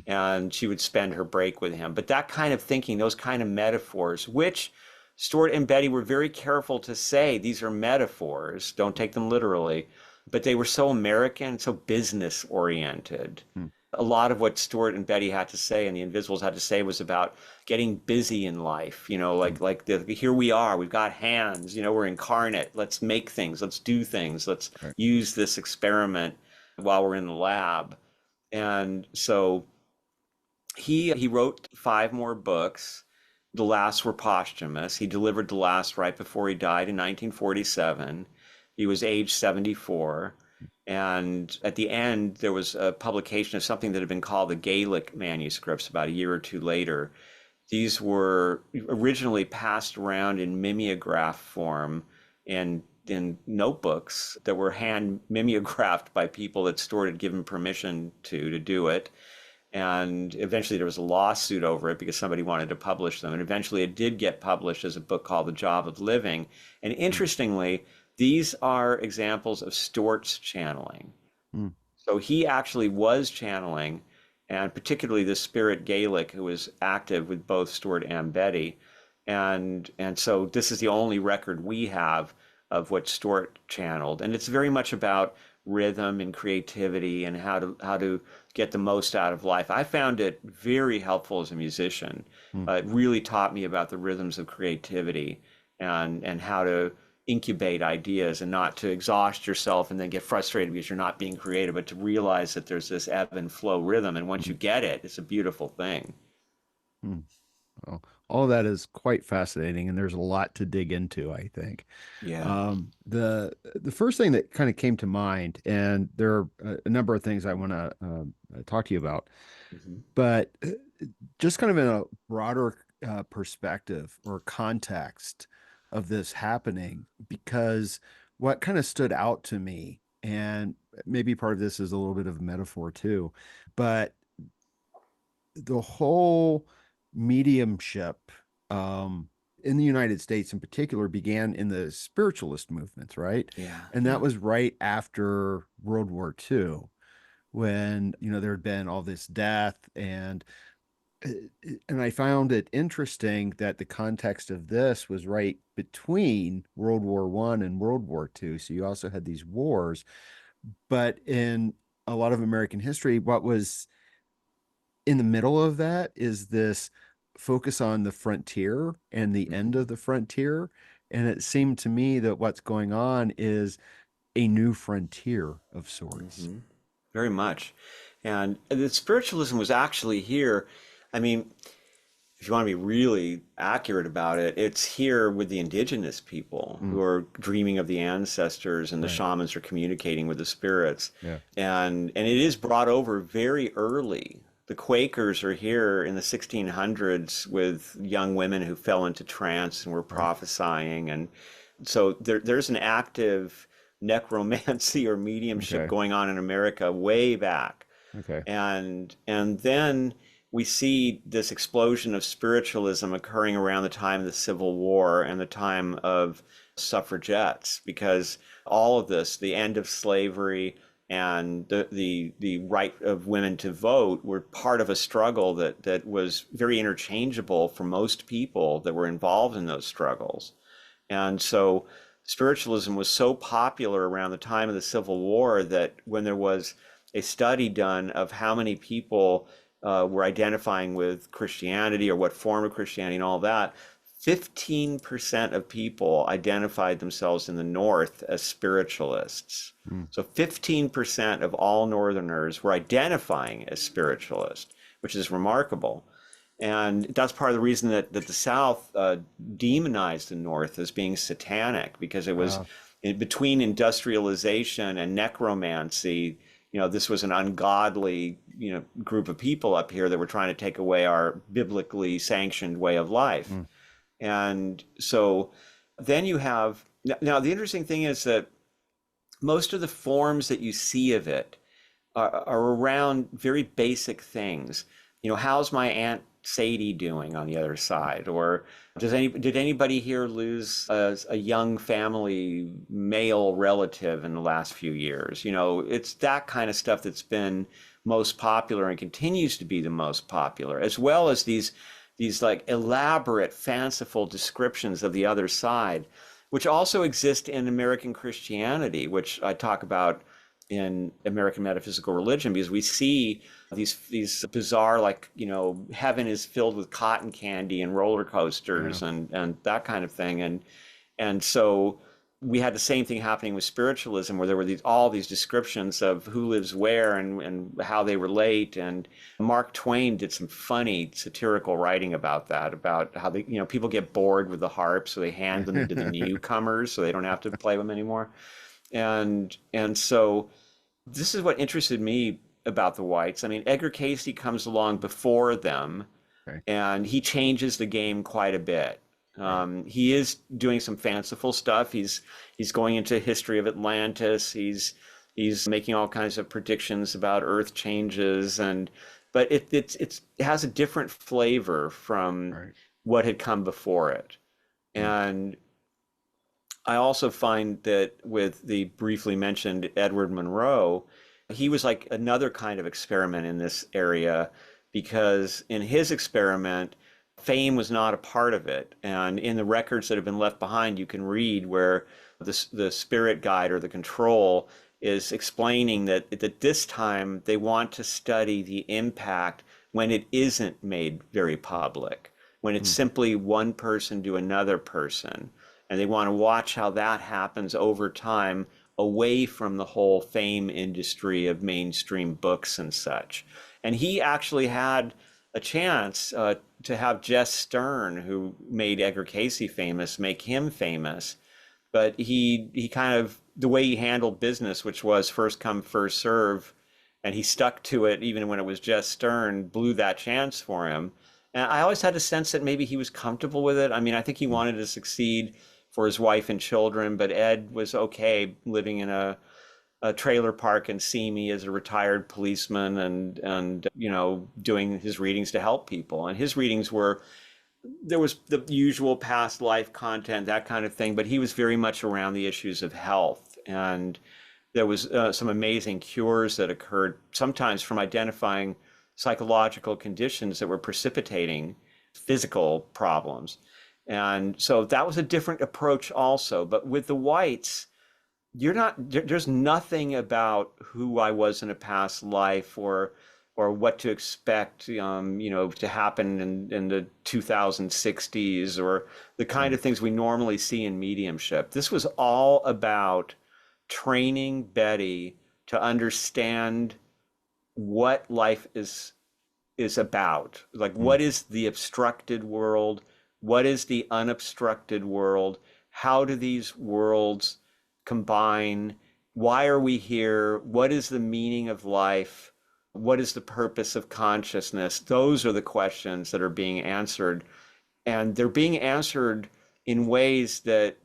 And she would spend her break with him. But that kind of thinking, those kind of metaphors, which Stewart and Betty were very careful to say, these are metaphors, don't take them literally, but they were so American, so business oriented. A lot of what Stewart and Betty had to say and the Invisibles had to say was about getting busy in life, you know, like here we are, we've got hands, you know, we're incarnate, let's make things, let's do things, let's use this experiment while we're in the lab. And so he wrote 5 more books. The last were posthumous. He delivered the last right before he died in 1947. He was age 74. And at the end, there was a publication of something that had been called the Gaelic manuscripts about a year or two later. These were originally passed around in mimeograph form and in notebooks that were hand mimeographed by people that Stewart had given permission to do it. And eventually there was a lawsuit over it because somebody wanted to publish them. And eventually it did get published as a book called The Job of Living. And interestingly, these are examples of Stewart's channeling. So he actually was channeling, and particularly the spirit Gaelic, who was active with both Stewart and Betty. And so this is the only record we have of what Stewart channeled. And it's very much about rhythm and creativity and how to get the most out of life. I found it very helpful as a musician. It really taught me about the rhythms of creativity and how to incubate ideas and not to exhaust yourself and then get frustrated because you're not being creative, but to realize that there's this ebb and flow rhythm. And once you get it, it's a beautiful thing. Hmm. Well, all that is quite fascinating, and there's a lot to dig into, I think. Yeah. The first thing that kind of came to mind, and there are a number of things I want to talk to you about, Mm-hmm. but just kind of in a broader perspective or context of this happening, because what kind of stood out to me, and maybe part of this is a little bit of a metaphor too, but the whole mediumship in the United States in particular began in the spiritualist movements, right? Yeah. And that Yeah. was right after World War II, when, there had been all this death, and I found it interesting that the context of this was right between World War One and World War II. So you also had these wars, but in a lot of American history, what was in the middle of that is this focus on the frontier and the end Mm-hmm. of the frontier. And it seemed to me that what's going on is a new frontier of sorts. Mm-hmm. Very much. And the spiritualism was actually here. I mean, if you want to be really accurate about it, it's here with the indigenous people Mm, who are dreaming of the ancestors, and the right. shamans are communicating with the spirits. Yeah. And it is brought over very early. The Quakers are here in the 1600s with young women who fell into trance and were Right. prophesying. And so there's an active necromancy or mediumship Okay. going on in America way back. Okay. And then we see this explosion of spiritualism occurring around the time of the Civil War and the time of suffragettes, because all of this, the end of slavery and the right of women to vote, were part of a struggle that was very interchangeable for most people that were involved in those struggles. And so spiritualism was so popular around the time of the Civil War that when there was a study done of how many people were identifying with Christianity or what form of Christianity and all that, 15% of people identified themselves in the North as spiritualists. Mm, So 15% of all Northerners were identifying as spiritualists, which is remarkable. And that's part of the reason that the South demonized the North as being satanic, because it was between industrialization and necromancy. This was an ungodly, group of people up here that were trying to take away our biblically sanctioned way of life. mm, And so then you have, now the interesting thing is that most of the forms that you see of it are around very basic things. How's my Aunt Sadie doing on the other side? Or did anybody here lose a young family male relative in the last few years? It's that kind of stuff that's been most popular and continues to be the most popular, as well as these like elaborate, fanciful descriptions of the other side, which also exist in American Christianity, which I talk about in American metaphysical religion, because we see these bizarre, like, heaven is filled with cotton candy and roller coasters, yeah. and that kind of thing. And so we had the same thing happening with spiritualism, where there were all these descriptions of who lives where and how they relate. And Mark Twain did some funny satirical writing about that, about how people get bored with the harp, so they hand them to the newcomers so they don't have to play them anymore. And so this is what interested me about the whites. I mean, Edgar Cayce comes along before them, Okay. and he changes the game quite a bit. Right. He is doing some fanciful stuff. He's going into history of Atlantis. He's making all kinds of predictions about Earth changes, but it has a different flavor from Right. what had come before it. Mm, And I also find that with the briefly mentioned Edward Monroe, he was like another kind of experiment in this area, because in his experiment, fame was not a part of it. And in the records that have been left behind, you can read where the spirit guide or the control is explaining that at this time they want to study the impact when it isn't made very public, when it's mm, simply one person to another person. and they want to watch how that happens over time away from the whole fame industry of mainstream books and such. And he actually had a chance to have Jess Stern, who made Edgar Casey famous, make him famous. But he kind of, the way he handled business, which was first come, first serve, and he stuck to it even when it was Jess Stern, blew that chance for him. And I always had a sense that maybe he was comfortable with it. I mean, I think he wanted to succeed for his wife and children, but Ed was okay living in a trailer park in Simi as a retired policeman and doing his readings to help people. And his readings were, there was the usual past life content, that kind of thing, but he was very much around the issues of health. And there was some amazing cures that occurred, sometimes from identifying psychological conditions that were precipitating physical problems. And so that was a different approach also. But with the whites, there's nothing about who I was in a past life or what to expect, to happen in the 2060s or the kind of things we normally see in mediumship. This was all about training Betty to understand what life is about. Like, what is the obstructed world? What is the unobstructed world? How do these worlds combine? Why are we here? What is the meaning of life? What is the purpose of consciousness? Those are the questions that are being answered. And they're being answered in ways that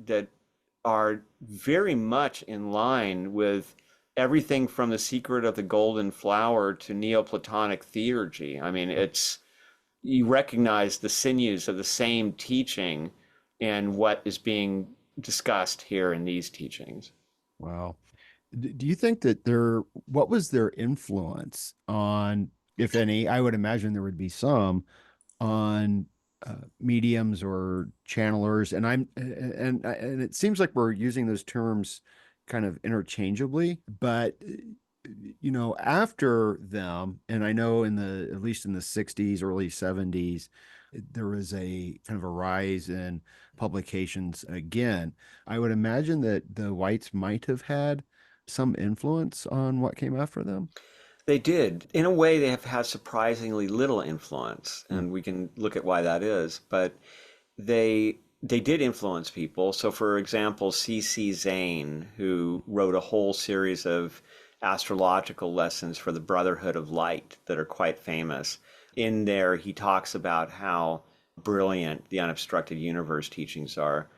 are very much in line with everything from The Secret of the Golden Flower to Neoplatonic theurgy. I mean, you recognize the sinews of the same teaching and what is being discussed here in these teachings. Wow. Do you think that what was their influence on, if any, I would imagine there would be some, on mediums or channelers? And it seems like we're using those terms kind of interchangeably, but after them, and I know at least in the 60s, early 70s, there was a kind of a rise in publications again. I would imagine that the whites might have had some influence on what came after them. They did. In a way, they have had surprisingly little influence, Mm. and we can look at why that is. But they did influence people. So, for example, C.C. Zane, who wrote a whole series of astrological lessons for the Brotherhood of Light that are quite famous. In there, he talks about how brilliant the unobstructed universe teachings are.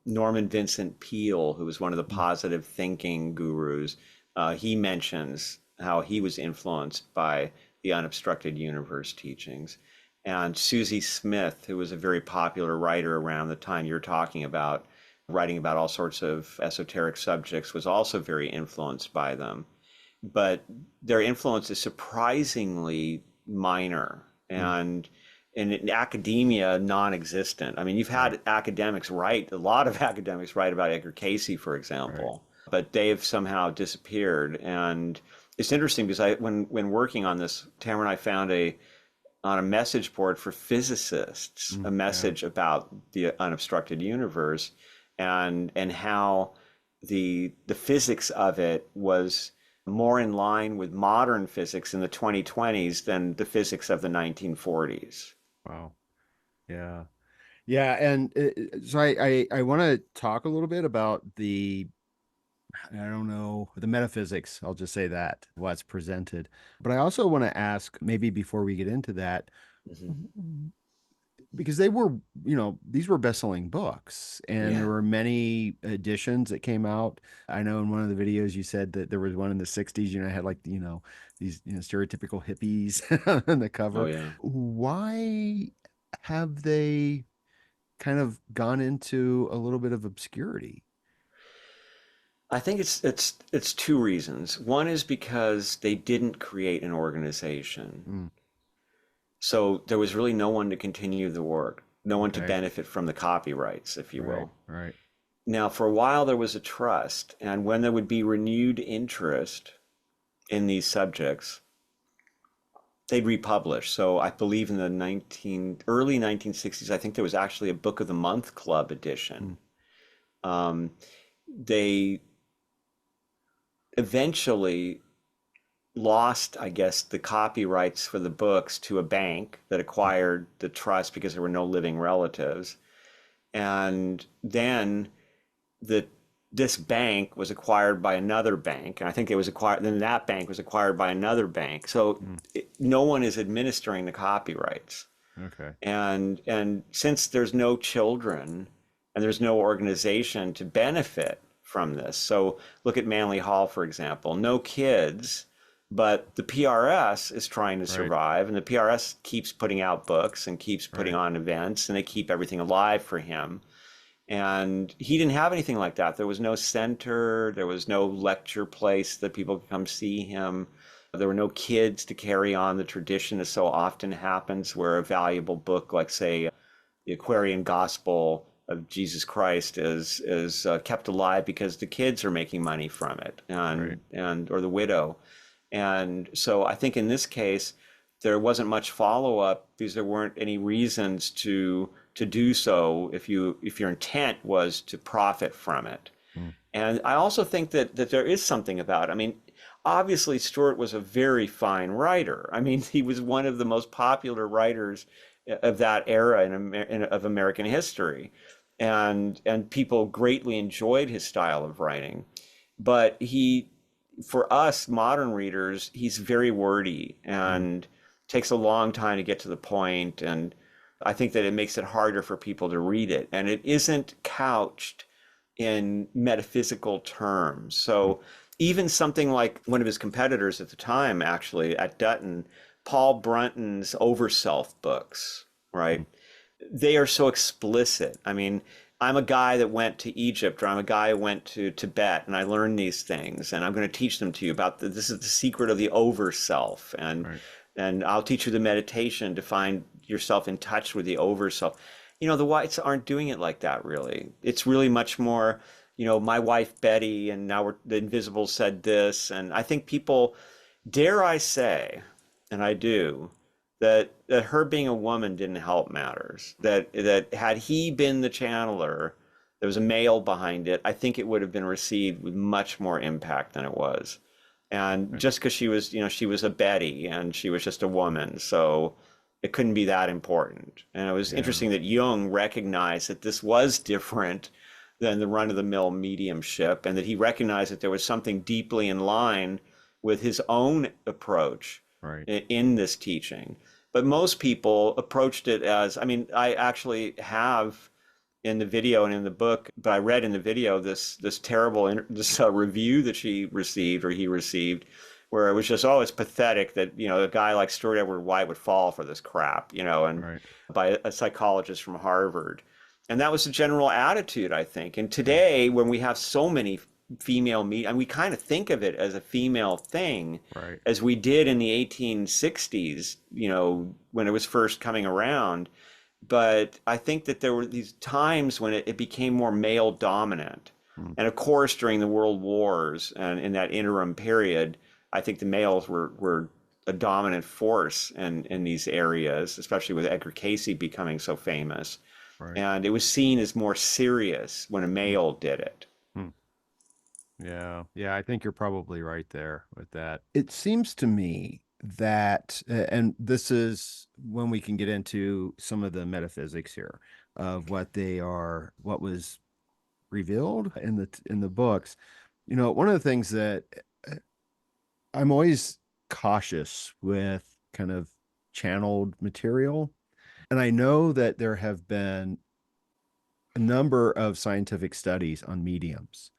Norman Vincent Peale, who was one of the positive thinking gurus, he mentions how he was influenced by the unobstructed universe teachings. And Susie Smith, who was a very popular writer around the time you're talking about, writing about all sorts of esoteric subjects, was also very influenced by them. But their influence is surprisingly minor and in academia, non-existent. I mean, you've had academics write, a lot of academics write about Edgar Casey, for example, but they've somehow disappeared. And it's interesting because when working on this, Tamara and I found on a message board for physicists, a message about the unobstructed universe and how the physics of it was more in line with modern physics in the 2020s than the physics of the 1940s. Wow. Yeah. Yeah. And so I want to talk a little bit about I don't know, the metaphysics. I'll just say that, what's presented. But I also want to ask, maybe before we get into that, because they were, these were best-selling books, and there were many editions that came out. I know in one of the videos you said that there was one in the 60s, had like, these, stereotypical hippies on the cover. Oh, yeah. Why have they kind of gone into a little bit of obscurity? I think it's two reasons. One is because they didn't create an organization. So there was really no one to continue the work, no one to benefit from the copyrights, if you will. Right. Now, for a while, there was a trust, and when there would be renewed interest in these subjects, they'd republish. So I believe in the early 1960s, I think there was actually a Book of the Month Club edition. Mm. Um, they eventually lost, I guess, the copyrights for the books to a bank that acquired the trust because there were no living relatives. And then the this bank was acquired by another bank, and I think it was acquired. Then that bank was acquired by another bank. So Mm. no one is administering the copyrights. Okay. And since there's no children and there's no organization to benefit from this, so look at Manly Hall, for example, no kids, but the PRS is trying to Right. survive, and the PRS keeps putting out books and keeps putting Right. on events, and they keep everything alive for him. And he didn't have anything like that. There was no center, there was no lecture place that people could come see him. There were no kids to carry on the tradition, as so often happens, where a valuable book like, say, the Aquarian Gospel of Jesus Christ is kept alive because the kids are making money from it, Right. and or the widow. And so I think in this case, there wasn't much follow up because there weren't any reasons to do so if your intent was to profit from it. Mm. And I also think that there is something about it. I mean, obviously Stewart was a very fine writer. I mean, he was one of the most popular writers of that era of American history, and people greatly enjoyed his style of writing. But for us modern readers, he's very wordy Mm. and takes a long time to get to the point, and I think that it makes it harder for people to read it, and it isn't couched in metaphysical terms. Mm. So even something like one of his competitors at the time, actually at Dutton, Paul Brunton's Overself books, Mm. right? They are so explicit. I mean, I'm a guy that went to Egypt, or I'm a guy who went to Tibet, and I learned these things, and I'm going to teach them to you about this is the secret of the overself, Right. and I'll teach you the meditation to find yourself in touch with the overself. The whites aren't doing it like that, really. It's really much more, my wife Betty, and now the Invisible said this, and I think people, dare I say, and I do, that her being a woman didn't help matters. That had he been the channeler, there was a male behind it, I think it would have been received with much more impact than it was. And Right. just because she was a Betty and she was just a woman, so it couldn't be that important. And it was Yeah. interesting that Jung recognized that this was different than the run-of-the-mill mediumship, and that he recognized that there was something deeply in line with his own approach Right. in this teaching. But most people approached it as, I mean, I actually have in the video and in the book, but I read in the video this terrible review that she received, or he received, where it was just, oh, it's pathetic that a guy like Stuart Edward White would fall for this crap, and Right. by a psychologist from Harvard. And that was the general attitude, I think. And Yeah. today, when we have so many female meet, and we kind of think of it as a female thing, Right. as we did in the 1860s, when it was first coming around. But I think that there were these times when it became more male dominant. Mm. And of course, during the World Wars and in that interim period, I think the males were a dominant force in these areas, especially with Edgar Casey becoming so famous. Right. And it was seen as more serious when a Mm. male did it. Mm. Yeah. Yeah. I think you're probably right there with that. It seems to me that, and this is when we can get into some of the metaphysics here of what they are, what was revealed in the books. One of the things that uh, I'm always cautious with kind of channeled material. And I know that there have been a number of scientific studies on mediums,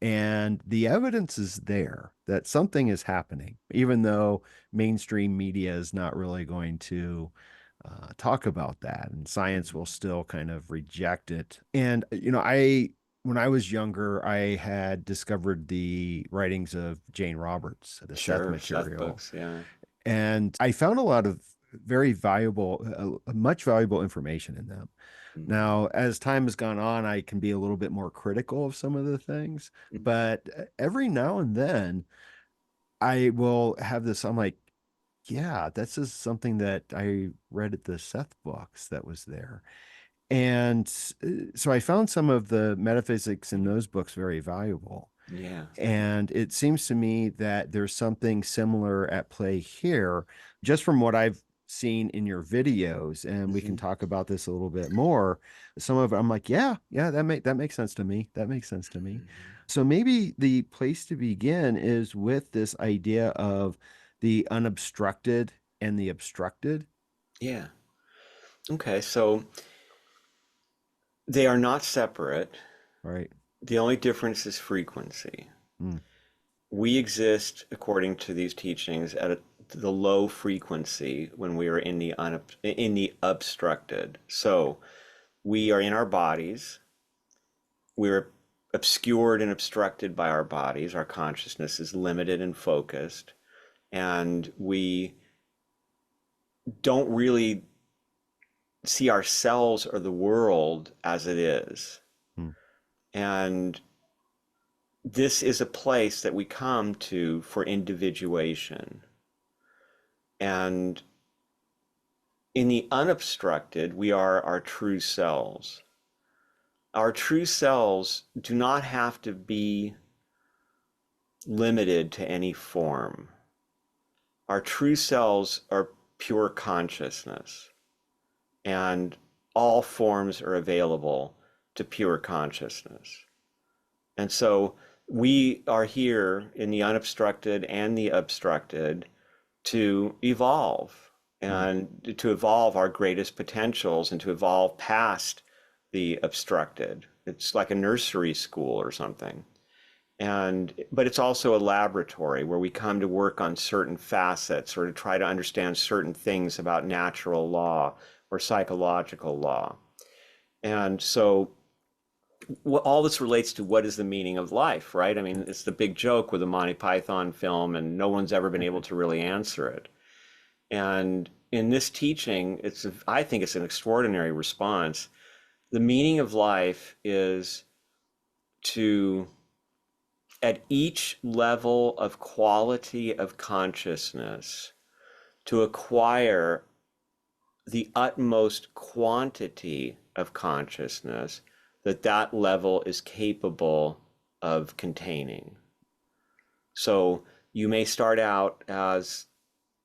and the evidence is there that something is happening, even though mainstream media is not really going to talk about that, and science will still kind of reject it. And, when I was younger, I had discovered the writings of Jane Roberts, the Seth Sure, Seth material, books, yeah. and I found a lot of very valuable, much valuable information in them. Mm-hmm. Now, as time has gone on, I can be a little bit more critical of some of the things, but every now and then I will have this. I'm like, Yeah, this is something that I read at the Seth books that was there. And so I found some of the metaphysics in those books very valuable. Yeah. And it seems to me that there's something similar at play here, just from what I've seen in your videos. And we can Hmm. talk about this a little bit more. Some of it, I'm like, yeah, that makes sense to me. That makes sense to me. So maybe the place to begin is with this idea of the unobstructed and the obstructed, Yeah. Okay. So they are not separate. right? The only difference is frequency. Mm, We exist, according to these teachings, at the low frequency when we are in the obstructed. So we are in our bodies. We're obscured and obstructed by our bodies. Our consciousness is limited and focused, and we don't really see ourselves or the world as it is. mm, And this is a place that we come to for individuation. And in the unobstructed, we are our true selves. Our true selves do not have to be limited to any form. Our true selves are pure consciousness, and all forms are available to pure consciousness. And so we are here in the unobstructed and the obstructed to evolve mm. and to evolve our greatest potentials and to evolve past the obstructed. It's like a nursery school or something. But it's also a laboratory where we come to work on certain facets or to try to understand certain things about natural law or psychological law. And so all this relates to what is the meaning of life, right? I mean, it's the big joke with the Monty Python film, and no one's ever been able to really answer it. And in this teaching, I think it's an extraordinary response. The meaning of life is to, at each level of quality of consciousness, to acquire the utmost quantity of consciousness that that level is capable of containing. So you may start out as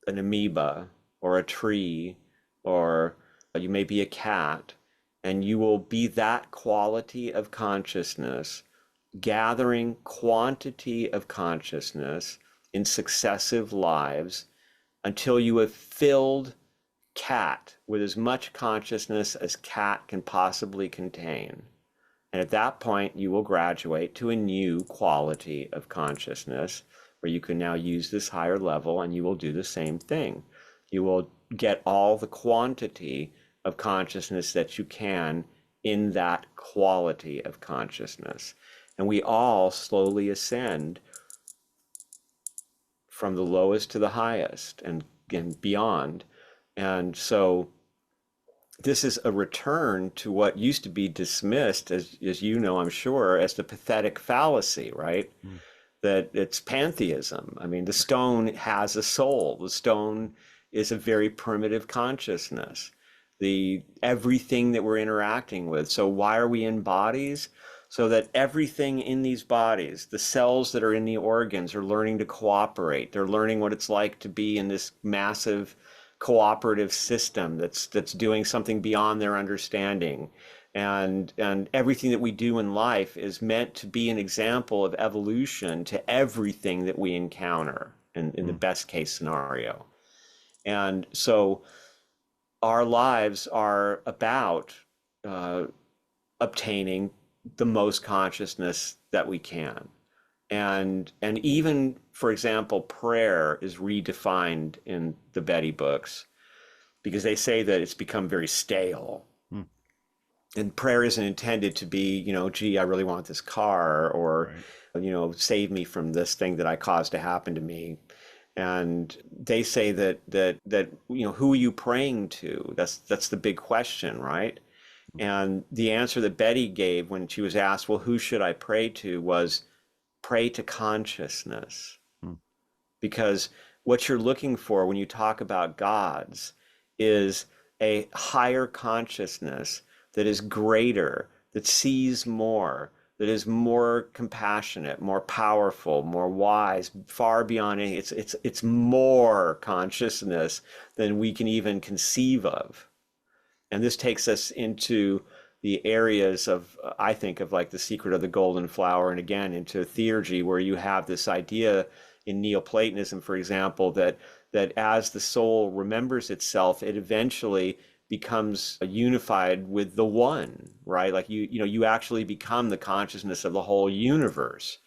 an amoeba or a tree, or you may be a cat, and you will be that quality of consciousness, gathering quantity of consciousness in successive lives until you have filled cat with as much consciousness as cat can possibly contain. And at that point, you will graduate to a new quality of consciousness where you can now use this higher level and you will do the same thing. You will get all the quantity of consciousness that you can in that quality of consciousness. And we all slowly ascend from the lowest to the highest and beyond. And so this is a return to what used to be dismissed, as you know, I'm sure, as the pathetic fallacy, right? Mm. That it's pantheism. I mean, the stone has a soul. The stone is a very primitive consciousness. Everything that we're interacting with. So why are we in bodies? So that everything in these bodies, the cells that are in the organs, are learning to cooperate. They're learning what it's like to be in this massive cooperative system that's doing something beyond their understanding. And everything that we do in life is meant to be an example of evolution to everything that we encounter in the Mm. best case scenario. And so our lives are about uh, obtaining the most consciousness that we can. And even, for example, prayer is redefined in the Betty books because they say that it's become very stale. Mm. And prayer isn't intended to be, gee, I really want this car, or, Right. save me from this thing that I caused to happen to me. And they say that who are you praying to? That's the big question, right? And the answer that Betty gave when she was asked, well, who should I pray to, was pray to consciousness. Mm. Because what you're looking for when you talk about gods is a higher consciousness that is greater, that sees more, that is more compassionate, more powerful, more wise, far beyond any. It's more consciousness than we can even conceive of. And this takes us into the areas of, I think, of like the secret of the golden flower, and again into theurgy, where you have this idea in Neoplatonism, for example, that as the soul remembers itself, it eventually becomes unified with the one, right? Like you actually become the consciousness of the whole universe.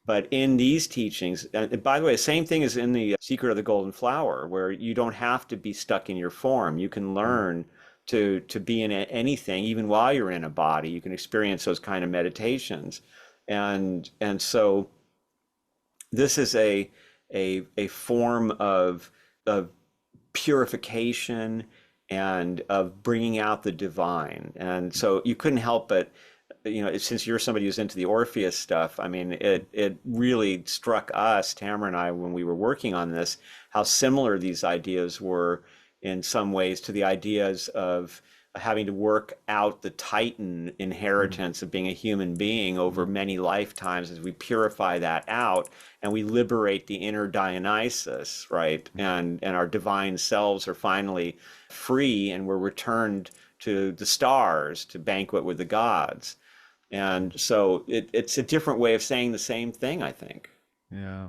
But in these teachings, and by the way, the same thing is in the Secret of the Golden Flower, where you don't have to be stuck in your form. You can learn to be in anything, even while you're in a body. You can experience those kind of meditations, and so this is a form of purification and of bringing out the divine. And so you couldn't help but, since you're somebody who's into the Orpheus stuff, I mean, it really struck us, Tamara and I, when we were working on this, how similar these ideas were in some ways to the ideas of having to work out the Titan inheritance of being a human being over many lifetimes as we purify that out and we liberate the inner Dionysus, right? And our divine selves are finally free and we're returned to the stars to banquet with the gods. And so it's a different way of saying the same thing, I think. Yeah.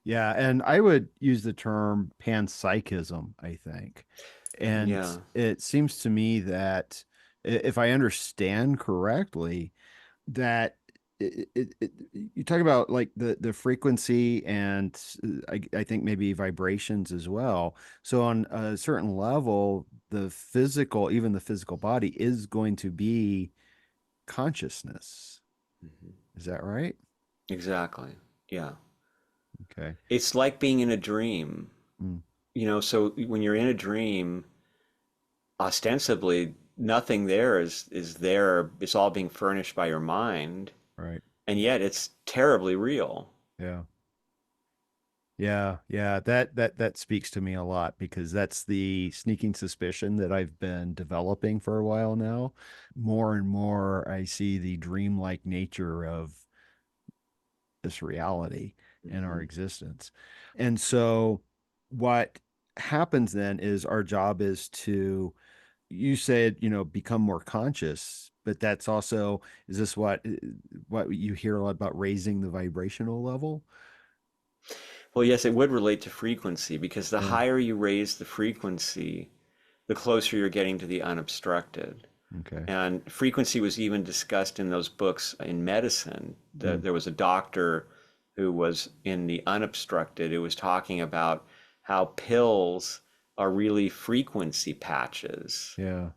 Yeah. And I would use the term panpsychism, I think. And Yeah. it seems to me that if I understand correctly, that you talk about like the frequency and I think maybe vibrations as well. So on a certain level, even the physical body is going to be consciousness. Mhm. Is that right? Exactly. Yeah. Okay. It's like being in a dream. Mm, So when you're in a dream, ostensibly nothing there is there. It's all being furnished by your mind, right. and yet it's terribly real. Yeah. Yeah, that speaks to me a lot because that's the sneaking suspicion that I've been developing for a while now. More and more, I see the dreamlike nature of this reality and our Mhm. existence. And so, what happens then is our job is to, you said, become more conscious, but that's also, is this what you hear a lot about raising the vibrational level? Well, yes, it would relate to frequency because the Yeah. higher you raise the frequency, the closer you're getting to the unobstructed. Okay. And frequency was even discussed in those books in medicine. Mm, There was a doctor who was in the unobstructed who was talking about how pills are really frequency patches. yeah.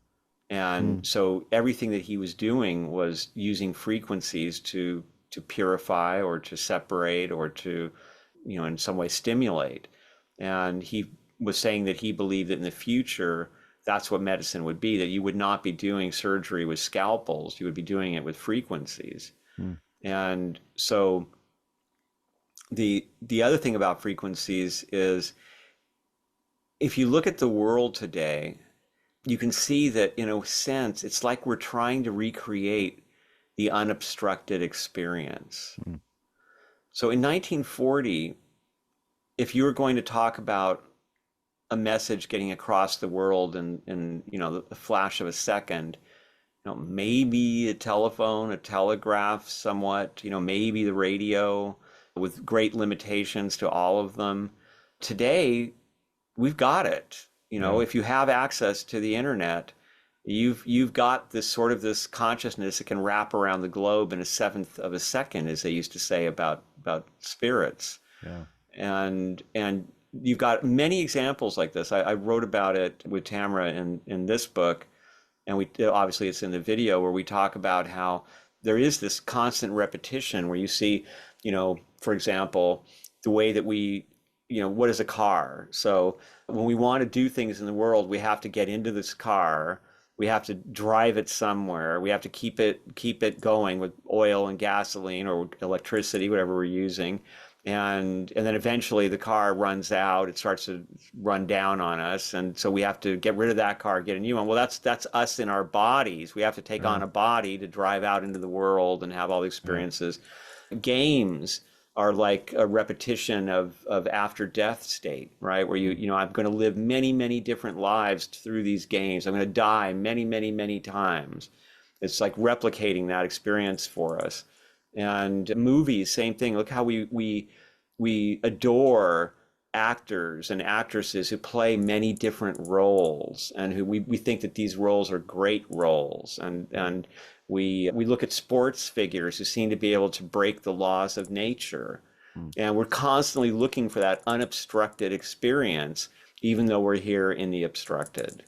And Mm, so everything that he was doing was using frequencies to purify or to separate or to, in some way stimulate. And he was saying that he believed that in the future, that's what medicine would be, that you would not be doing surgery with scalpels, you would be doing it with frequencies. mm, And so the other thing about frequencies is if you look at the world today, you can see that in a sense, it's like we're trying to recreate the unobstructed experience. mm, So in 1940, if you were going to talk about a message getting across the world in the flash of a second, maybe a telephone, a telegraph, somewhat, maybe the radio, with great limitations to all of them. Today, we've got it. yeah. If you have access to the internet, you've got this consciousness that can wrap around the globe in a seventh of a second, as they used to say about spirits. Yeah. And you've got many examples like this. I wrote about it with Tamara in this book, and we obviously it's in the video where we talk about how there is this constant repetition where you see, for example, the way that we, what is a car? So when we want to do things in the world, we have to get into this car We have to drive it somewhere. We have to keep it going with oil and gasoline or electricity, whatever we're using. And then eventually the car runs out. It starts to run down on us, and so we have to get rid of that car, get a new one. Well, that's us in our bodies. We have to take on a body to drive out into the world and have all the experiences. Games are like a repetition of after death state, right? Where I'm going to live many, many different lives through these games. I'm going to die many, many, many times. It's like replicating that experience for us. And movies, same thing. Look how we adore actors and actresses who play many different roles, and who we think that these roles are great roles. And we look at sports figures who seem to be able to break the laws of nature. And we're constantly looking for that unobstructed experience, even though we're here in the obstructed.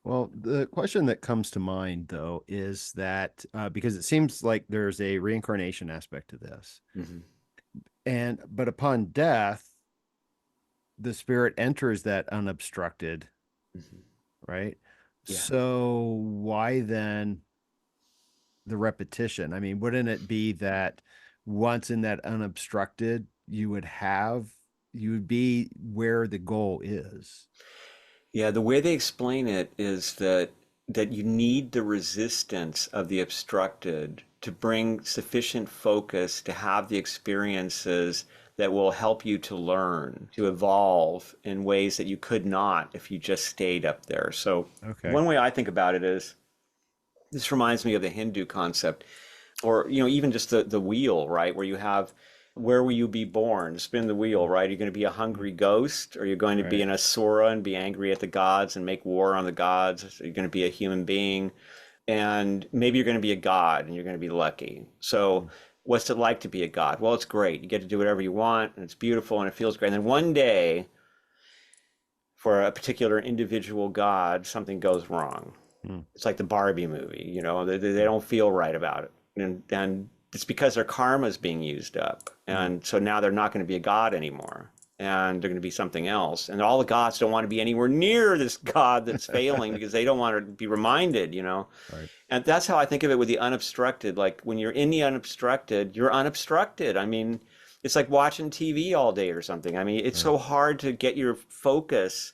Well, the question that comes to mind, though, is that because it seems like there's a reincarnation aspect to this, but upon death, the spirit enters that unobstructed, right? Yeah. So why then the repetition? I mean, wouldn't it be that once in that unobstructed, you would be where the goal is? Yeah, the way they explain it is that you need the resistance of the obstructed to bring sufficient focus to have the experiences that will help you to learn, to evolve in ways that you could not if you just stayed up there. So one way I think about it is, this reminds me of the Hindu concept, or even just the wheel, right? Where you have, where will you be born? Spin the wheel, right? You're going to be a hungry ghost, or you're going to be an asura and be angry at the gods and make war on the gods. You're going to be a human being, and maybe you're going to be a god and you're going to be lucky. So what's it like to be a god? Well, it's great. You get to do whatever you want, and it's beautiful, and it feels great. And then one day, for a particular individual god, something goes wrong. It's like the Barbie movie, they don't feel right about it. And it's because their karma is being used up. And so now they're not going to be a god anymore, and they're going to be something else. And all the gods don't want to be anywhere near this god that's failing, because they don't want to be reminded, Right. And that's how I think of it with the unobstructed. Like, when you're in the unobstructed, you're unobstructed. I mean, it's like watching TV all day or something. I mean, it's so hard to get your focus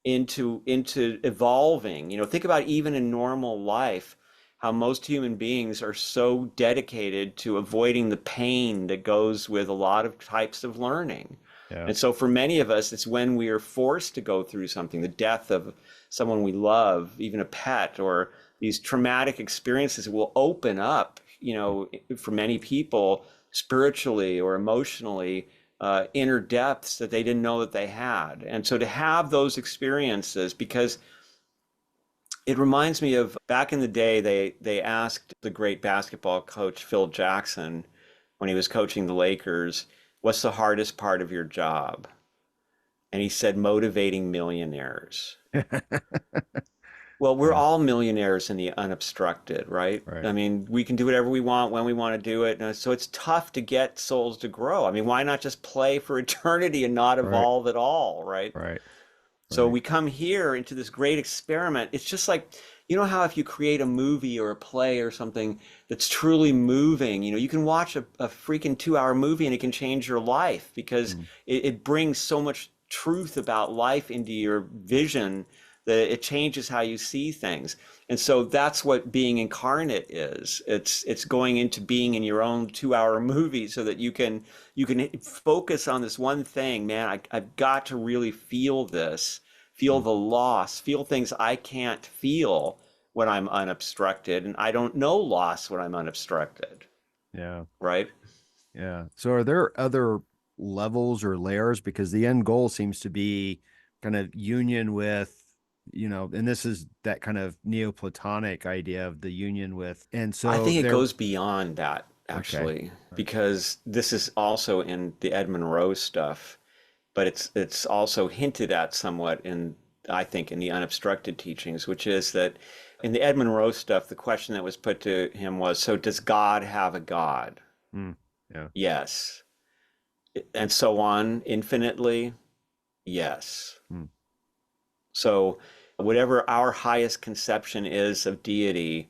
into evolving. Think about, even in normal life, how most human beings are so dedicated to avoiding the pain that goes with a lot of types of learning. And so for many of us, it's when we are forced to go through something, the death of someone we love, even a pet, or these traumatic experiences, will open up, for many people, spiritually or emotionally, inner depths that they didn't know that they had. And so to have those experiences, because it reminds me of back in the day, they asked the great basketball coach Phil Jackson, when he was coaching the Lakers, what's the hardest part of your job? And he said, motivating millionaires. Well, we're all millionaires in the unobstructed, right? I mean, we can do whatever we want when we want to do it. And so it's tough to get souls to grow. I mean, why not just play for eternity and not evolve at all, right? So we come here into this great experiment. It's just like, how if you create a movie or a play or something that's truly moving, you can watch a freaking 2-hour movie and it can change your life, because it brings so much truth about life into your vision that it changes how you see things. And so that's what being incarnate is. It's going into being in your own 2-hour movie, so that you can focus on this one thing. Man, I've got to really feel this, feel the loss, feel things I can't feel when I'm unobstructed, and I don't know loss when I'm unobstructed. Right? So are there other levels or layers? Because the end goal seems to be kind of union with, and this is that kind of Neoplatonic idea of the union with. And so I think it goes beyond that, actually, because this is also in the Edmund Rose stuff, but it's also hinted at somewhat I think, in the unobstructed teachings, which is that in the Edmund Rose stuff, the question that was put to him was, so does God have a God? Yes. And so on, infinitely? Yes. So Whatever our highest conception is of deity,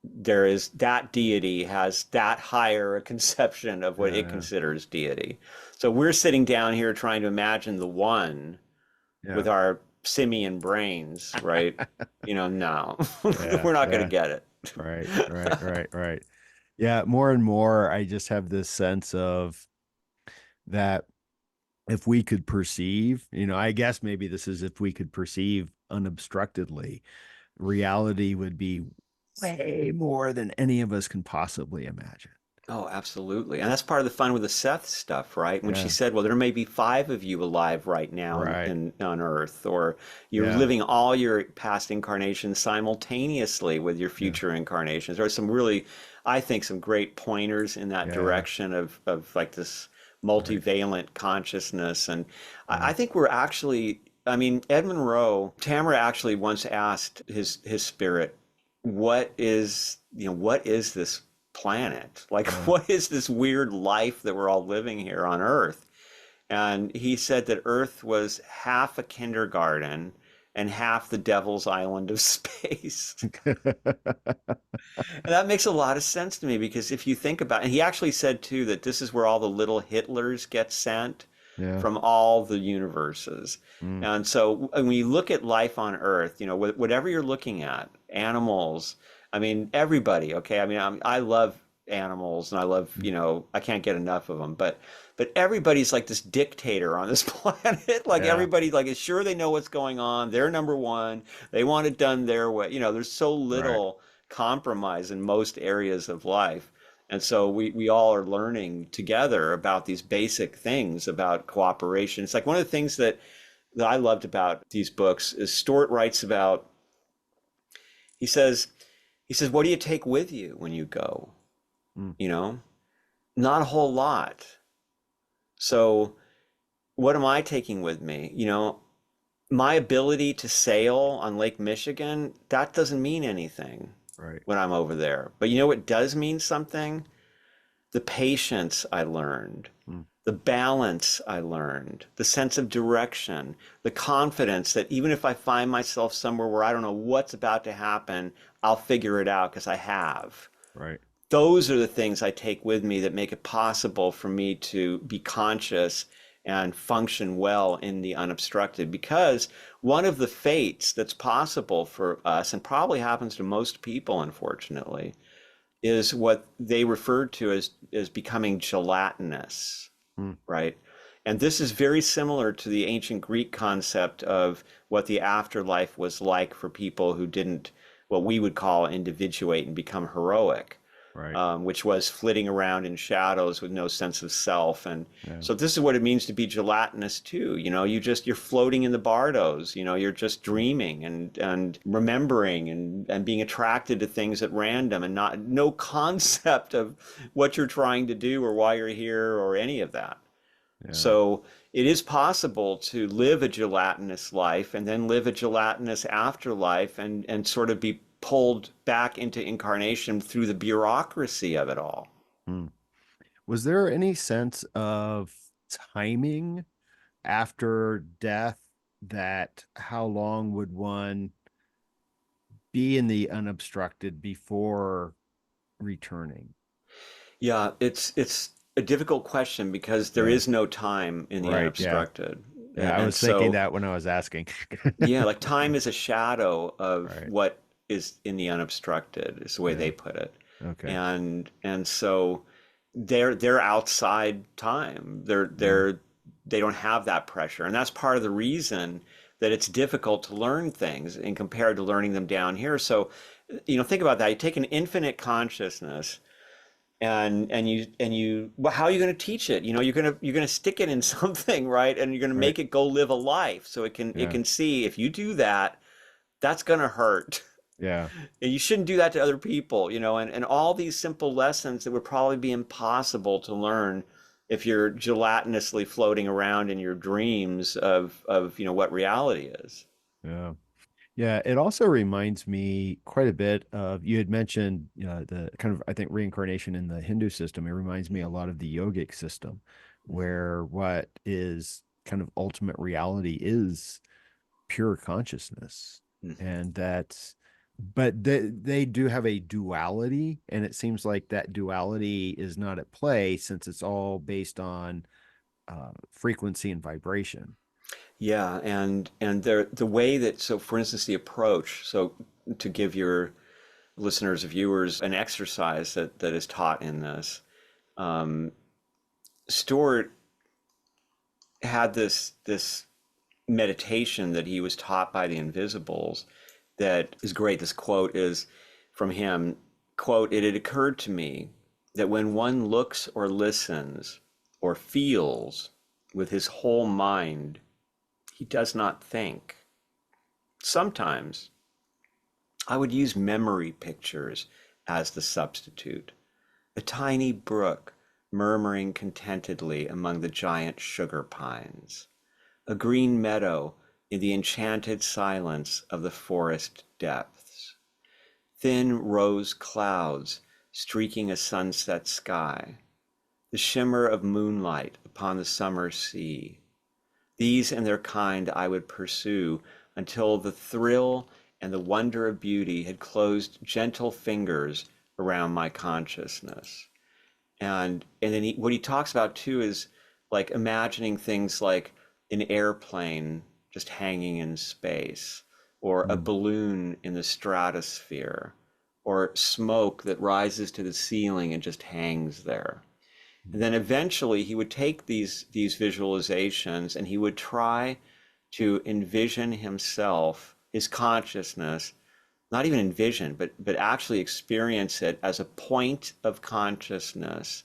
there is that deity has that higher a conception of what it Yeah, considers deity. So we're sitting down here trying to imagine the one yeah, with our simian brains, right? No, yeah, we're not going to yeah. get it. Right, right, right, right. Yeah, more and more, I just have this sense of that if we could perceive, I guess maybe this is if we could perceive unobstructedly, reality would be way more than any of us can possibly imagine. Oh, absolutely. And that's part of the fun with the Seth stuff, right? When she Yeah, said, well, there may be five of you alive right now right. on Earth, or you're Yeah, living all your past incarnations simultaneously with your yeah, future incarnations. There are some really, I think, some great pointers in that yeah, direction of like this right. multivalent consciousness. And Yeah, I think we're actually, I mean, Ed Monroe, Tamara actually once asked his spirit, what is this planet? Like, yeah, what is this weird life that we're all living here on Earth? And he said that Earth was half a kindergarten and half the devil's island of space. And that makes a lot of sense to me because if you think about it, and he actually said too that this is where all the little Hitlers get sent yeah, from all the universes. mm, And so when you look at life on Earth, whatever you're looking at, animals, I mean, everybody, okay? I mean, I love animals and I love, mm, I can't get enough of them, but everybody's like this dictator on this planet. Like yeah, everybody like is sure they know what's going on. They're number one. They want it done their way. There's so right. little compromise in most areas of life. And so we all are learning together about these basic things about cooperation. It's like one of the things that I loved about these books is Stewart writes about, he says, what do you take with you when you go? Mm, You know, not a whole lot. So what am I taking with me? My ability to sail on Lake Michigan, that doesn't mean anything right. when I'm over there. But you know what does mean something? The patience I learned, Mm, the balance I learned, the sense of direction, the confidence that even if I find myself somewhere where I don't know what's about to happen, I'll figure it out because I have. right. Those are the things I take with me that make it possible for me to be conscious and function well in the unobstructed. Because one of the fates that's possible for us, and probably happens to most people, unfortunately, is what they referred to as becoming gelatinous, Mm, right? And this is very similar to the ancient Greek concept of what the afterlife was like for people who didn't, what we would call individuate and become heroic, right. which was flitting around in shadows with no sense of self. And Yeah. so this is what it means to be gelatinous too. You're floating in the bardos, you're just dreaming and remembering and being attracted to things at random and no concept of what you're trying to do or why you're here or any of that. Yeah. So it is possible to live a gelatinous life and then live a gelatinous afterlife and sort of be pulled back into incarnation through the bureaucracy of it all. Mm. Was there any sense of timing after death, that how long would one be in the unobstructed before returning? Yeah, it's a difficult question because there Yeah. is no time in the Right. Yeah. unobstructed. Yeah. I And was thinking so, that when I was asking. yeah, like time is a shadow of Right. what is in the unobstructed, is the way Yeah. they put it. Okay. And so they're outside time. Yeah. They don't have that pressure. And that's part of the reason that it's difficult to learn things in compared to learning them down here. So, think about that. You take an infinite consciousness and you well, how are you going to teach it? You're going to stick it in something, right? And you're going to Right. make it go live a life so it Yeah. can see if you do that, that's going to hurt. Yeah. And you shouldn't do that to other people, and all these simple lessons that would probably be impossible to learn if you're gelatinously floating around in your dreams of what reality is. Yeah. Yeah, it also reminds me quite a bit of, you had mentioned, the kind of, I think, reincarnation in the Hindu system. It reminds me a lot of the yogic system, where what is kind of ultimate reality is pure consciousness. And but they do have a duality, and it seems like that duality is not at play since it's all based on frequency and vibration. Yeah, and the way that, so for instance, the approach, so to give your listeners, viewers, an exercise that is taught in this, um, Stewart had this meditation that he was taught by the Invisibles that is great. This quote is from him, quote, "It had occurred to me that when one looks or listens or feels with his whole mind, he does not think. Sometimes I would use memory pictures as the substitute. A tiny brook murmuring contentedly among the giant sugar pines. A green meadow in the enchanted silence of the forest depths. Thin rose clouds streaking a sunset sky. The shimmer of moonlight upon the summer sea. These and their kind I would pursue until the thrill and the wonder of beauty had closed gentle fingers around my consciousness." And then what he talks about too is like imagining things like an airplane just hanging in space, or a Mm. balloon in the stratosphere, or smoke that rises to the ceiling and just hangs there. And then eventually he would take these visualizations and he would try to envision himself, his consciousness, not even envision, but actually experience it as a point of consciousness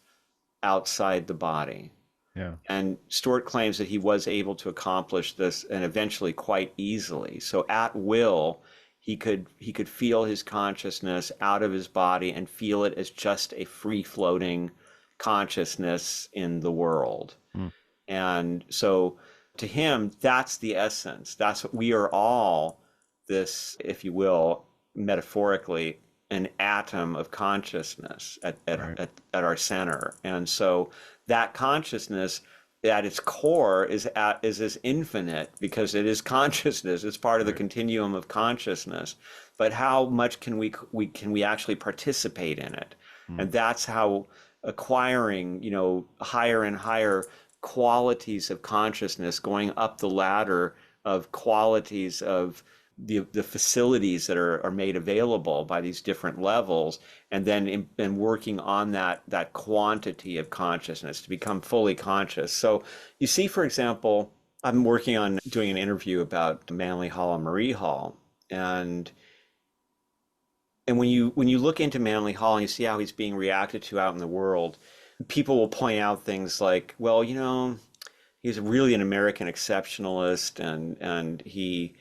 outside the body. Yeah. And Stewart claims that he was able to accomplish this, and eventually quite easily. So at will, he could feel his consciousness out of his body and feel it as just a free floating consciousness in the world. Mm. And so to him, that's the essence. That's what we are all, this, if you will, metaphorically, an atom of consciousness Right. at our center. And so that consciousness at its core is as infinite because it is consciousness. It's part of the Right. continuum of consciousness. But how much can we actually participate in it? Mm. And that's how acquiring, higher and higher qualities of consciousness, going up the ladder of qualities of the facilities that are made available by these different levels, and then working on that quantity of consciousness to become fully conscious. So you see, for example, I'm working on doing an interview about Manly Hall and Marie Hall, and when you look into Manly Hall and you see how he's being reacted to out in the world, people will point out things like, well, he's really an American exceptionalist, and he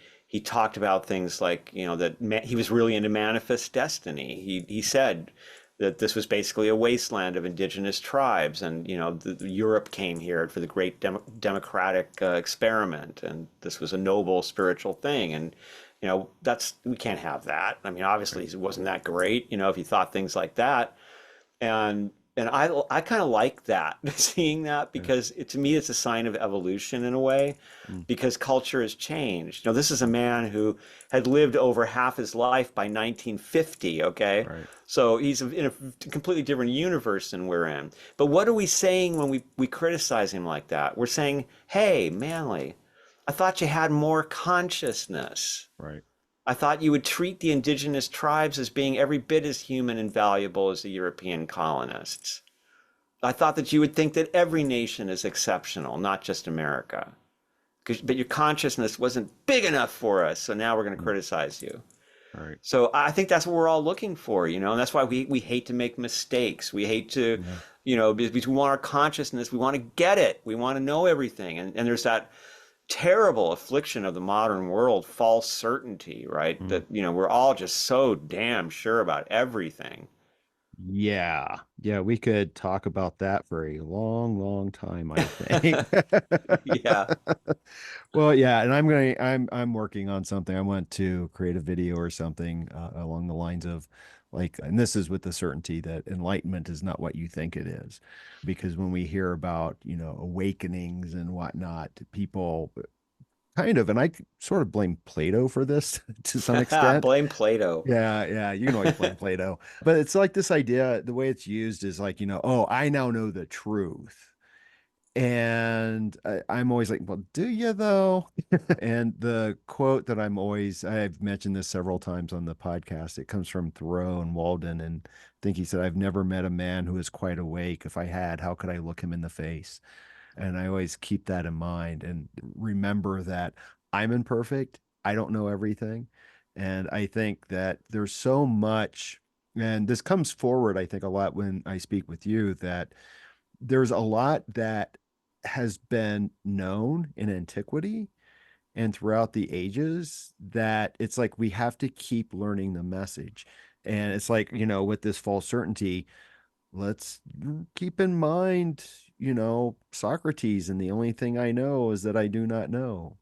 talked about things like, that he was really into manifest destiny. He said that this was basically a wasteland of indigenous tribes, and Europe came here for the great democratic experiment, and this was a noble spiritual thing, and we can't have that. I mean, obviously, it wasn't that great, if you thought things like that. And I kind of like that, seeing that, Yeah. because to me it's a sign of evolution in a way, Mm. because culture has changed. This is a man who had lived over half his life by 1950, okay? Right. So he's in a completely different universe than we're in. But what are we saying when we criticize him like that? We're saying, hey, Manly, I thought you had more consciousness. Right. I thought you would treat the indigenous tribes as being every bit as human and valuable as the European colonists. I thought that you would think that every nation is exceptional, not just America. But your consciousness wasn't big enough for us, so now we're going to Mm. criticize you. Right. So I think that's what we're all looking for, and that's why we hate to make mistakes. We hate to, Yeah. because we want our consciousness, we want to get it, we want to know everything. And there's that terrible affliction of the modern world, false certainty, right? Mm. That, we're all just so damn sure about everything. Yeah. Yeah, we could talk about that for a long, long time, I think. Yeah. Well, yeah, and I'm working on something. I want to create a video or something along the lines of like, and this is with the certainty that enlightenment is not what you think it is. Because when we hear about, awakenings and whatnot, people kind of, and sort of blame Plato for this to some extent. Blame Plato. Yeah, yeah, you can always blame Plato. But it's like this idea, the way it's used is like, oh, I now know the truth. And I'm always like, well, do you though? And the quote that I've mentioned this several times on the podcast. It comes from Thoreau and Walden. And I think he said, I've never met a man who is quite awake. If I had, how could I look him in the face? And I always keep that in mind and remember that I'm imperfect. I don't know everything. And I think that there's so much, and this comes forward, I think, a lot when I speak with you, that there's a lot that has been known in antiquity and throughout the ages that it's like we have to keep learning the message. And it's like, with this false certainty, let's keep in mind, Socrates, and the only thing I know is that I do not know,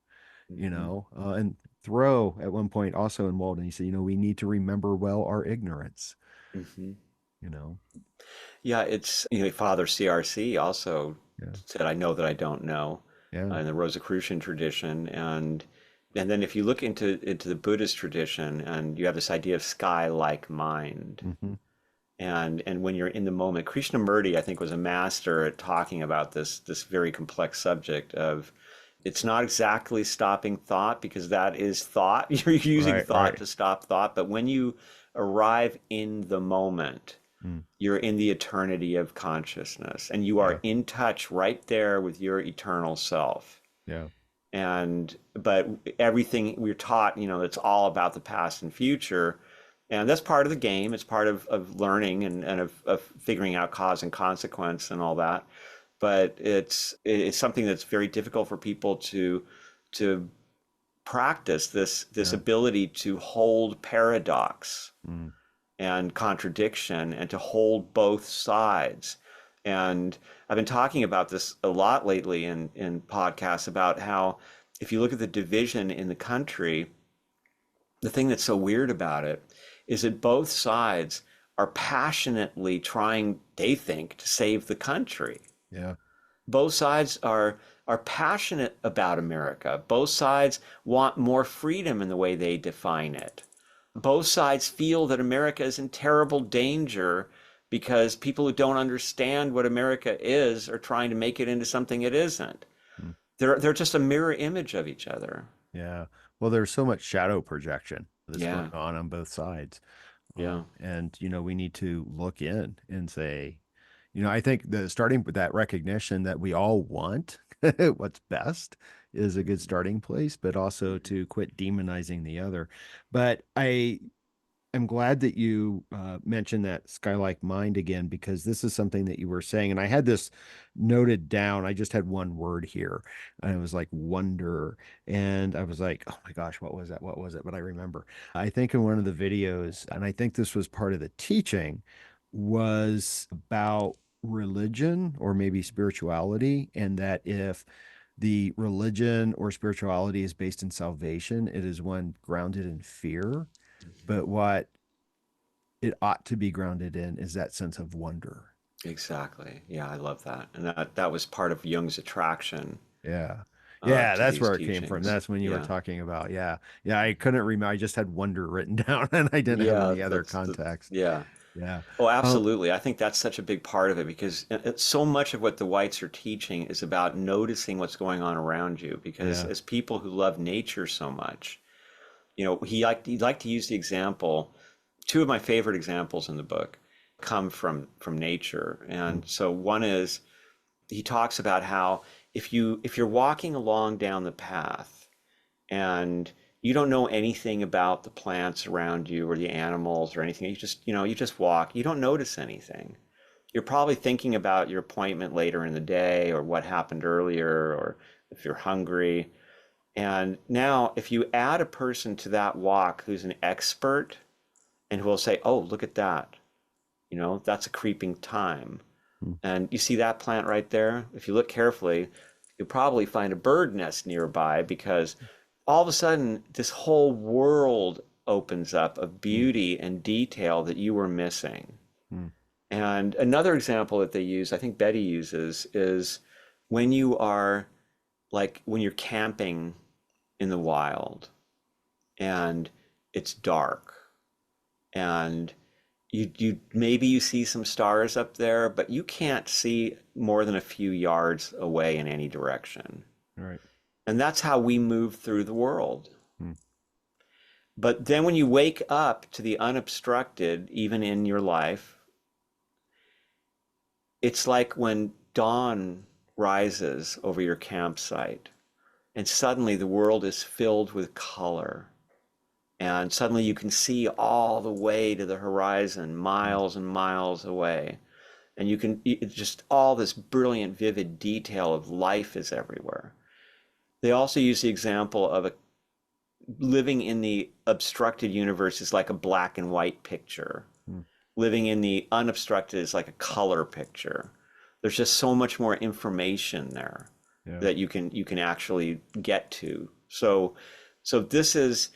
Mhm. and Thoreau at one point also in Walden, he said, we need to remember well our ignorance, Mhm. you know. Yeah, it's, Father CRC also Yeah. said, I know that I don't know, Yeah. in the Rosicrucian tradition. And then if you look into the Buddhist tradition, and you have this idea of sky-like mind. Hmm. And when you're in the moment, Krishnamurti, I think, was a master at talking about this very complex subject of, it's not exactly stopping thought, because that is thought. You're using Right, thought right. to stop thought. But when you arrive in the moment, Mm. you're in the eternity of consciousness, and you Yeah. are in touch right there with your eternal self. Yeah. But everything we're taught, it's all about the past and future. And that's part of the game. It's part of learning, and of figuring out cause and consequence and all that. But it's something that's very difficult for people to practice, this Yeah. ability to hold paradox Mm. and contradiction, and to hold both sides. And I've been talking about this a lot lately in podcasts, about how, if you look at the division in the country, the thing that's so weird about it is that both sides are passionately trying, they think, to save the country. Yeah. Both sides are passionate about America. Both sides want more freedom in the way they define it. Both sides feel that America is in terrible danger, because people who don't understand what America is are trying to make it into something it isn't. Mm. They're just a mirror image of each other. Yeah. Well, there's so much shadow projection that's Yeah, going on both sides. yeah. And, we need to look in and say, I think the starting with that recognition that we all want what's best is a good starting place, but also Mhm. to quit demonizing the other. But I'm glad that you mentioned that skylike mind again, because this is something that you were saying. And I had this noted down. I just had one word here, and it was like wonder. And I was like, oh my gosh, what was that? What was it? But I remember, I think in one of the videos, and I think this was part of the teaching, was about religion or maybe spirituality. And that if the religion or spirituality is based in salvation, it is one grounded in fear. Mhm. But what it ought to be grounded in is that sense of wonder. Exactly. Yeah, I love that. And that was part of Jung's attraction Yeah. Yeah, to that's these where it came from. teachings. That's when you were Yeah. talking about, yeah. Yeah, I couldn't remember. I just had wonder written down and I didn't have Yeah, any other that's context. yeah. Yeah. Oh, Um, absolutely. I think that's such a big part of it, because so much of what the whites are teaching is about noticing what's going on around you. Because yeah. as people who love nature so much, he'd like to use the example. Two of my favorite examples in the book come from nature, Mm, and so one is, he talks about how, if you're walking along down the path, and you don't know anything about the plants around you or the animals or anything, you just walk, you don't notice anything. You're probably thinking about your appointment later in the day, or what happened earlier, or if you're hungry. And now, if you add a person to that walk who's an expert, and who will say, oh, look at that, that's a creeping thyme. mm, And you see that plant right there? If you look carefully, you'll probably find a bird nest nearby, because all of a sudden, this whole world opens up of mm, beauty and detail that you were missing. mm, And another example that they use, I think Betty uses, is when you are, like, when you're camping in the wild, and it's dark, and you maybe you see some stars up there, but you can't see more than a few yards away in any direction. Right. And that's how we move through the world. Hmm. But then when you wake up to the unobstructed, even in your life, it's like when dawn rises over your campsite, and suddenly the world is filled with color. And suddenly you can see all the way to the horizon, miles and miles away. And it's just all this brilliant, vivid detail of life is everywhere. They also use the example of living in the obstructed universe is like a black and white picture. Living in the unobstructed is like a color picture. There's just so much more information there that you can actually get to. So this is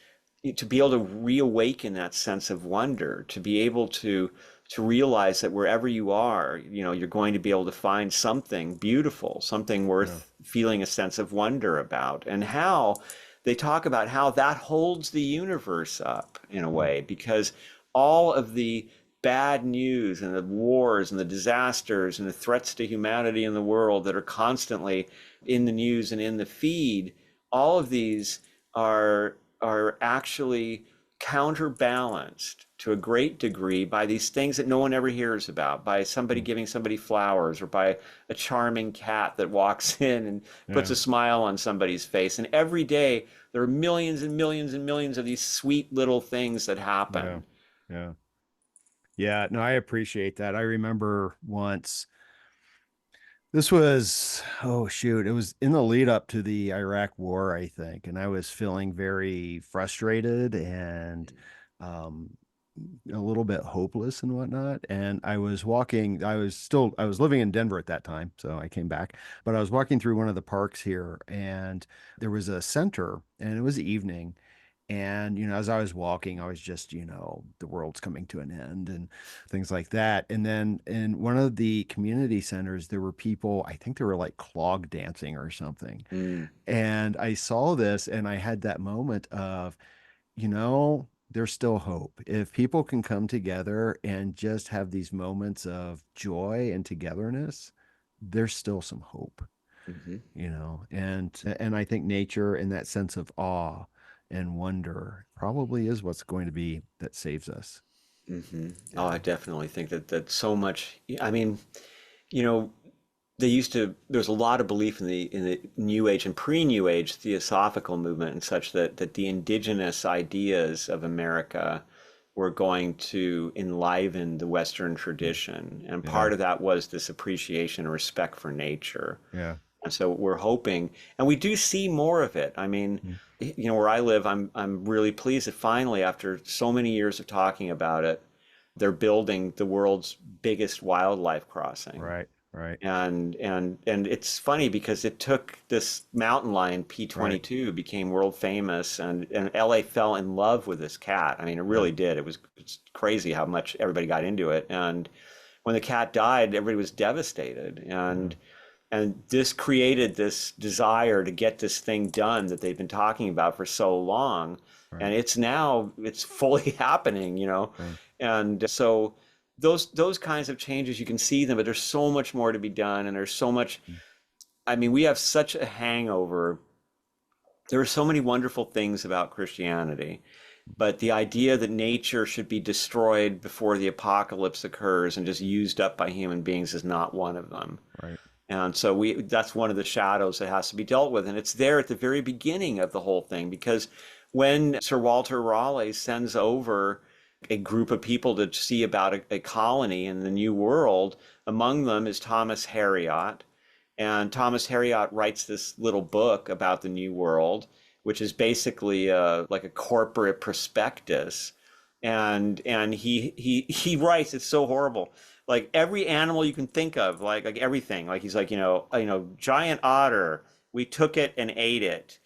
to be able to reawaken that sense of wonder, to be able to realize that wherever you are, you're going to be able to find something beautiful, something worth feeling a sense of wonder about. And how they talk about how that holds the universe up in a way, because all of the bad news and the wars and the disasters and the threats to humanity in the world that are constantly in the news and in the feed, all of these are actually counterbalanced to a great degree by these things that no one ever hears about, by somebody giving somebody flowers, or by a charming cat that walks in and puts a smile on somebody's face. And every day there are millions and millions and millions of these sweet little things that happen. Yeah, no, I appreciate that. I remember once, this was, oh shoot, it was in the lead up to the Iraq war, I think, and I was feeling very frustrated and a little bit hopeless and whatnot. And I was living in Denver at that time, so I came back, but I was walking through one of the parks here, and there was a center, and it was evening. And, as I was walking, I was just, the world's coming to an end and things like that. And then in one of the community centers, there were people, I think they were like clog dancing or something. And I saw this and I had that moment of, there's still hope. If people can come together and just have these moments of joy and togetherness, there's still some hope, and I think nature and that sense of awe and wonder probably is what's going to be that saves us. Oh, I definitely think that so much. I mean, there's a lot of belief in the New Age and pre-New Age theosophical movement and such, that the indigenous ideas of America were going to enliven the Western tradition, and part of that was this appreciation and respect for nature. And so we're hoping, and we do see more of it. I mean, where I live, I'm really pleased that finally, after so many years of talking about it, they're building the world's biggest wildlife crossing. Right. And it's funny because it took this mountain lion, P22, became world famous, and LA fell in love with this cat. I mean, it really did. It's crazy how much everybody got into it. And when the cat died, everybody was devastated. And this created this desire to get this thing done that they've been talking about for so long. And it's fully happening, And so those kinds of changes, you can see them, but there's so much more to be done. And there's so much, I mean, we have such a hangover. There are so many wonderful things about Christianity, but the idea that nature should be destroyed before the apocalypse occurs and just used up by human beings is not one of them. And so that's one of the shadows that has to be dealt with. And it's there at the very beginning of the whole thing, because when Sir Walter Raleigh sends over a group of people to see about a colony in the New World, among them is Thomas Harriot. And Thomas Harriot writes this little book about the New World, which is basically like a corporate prospectus. And he writes, it's so horrible. Like every animal you can think of, like everything. Like he's like, giant otter, we took it and ate it.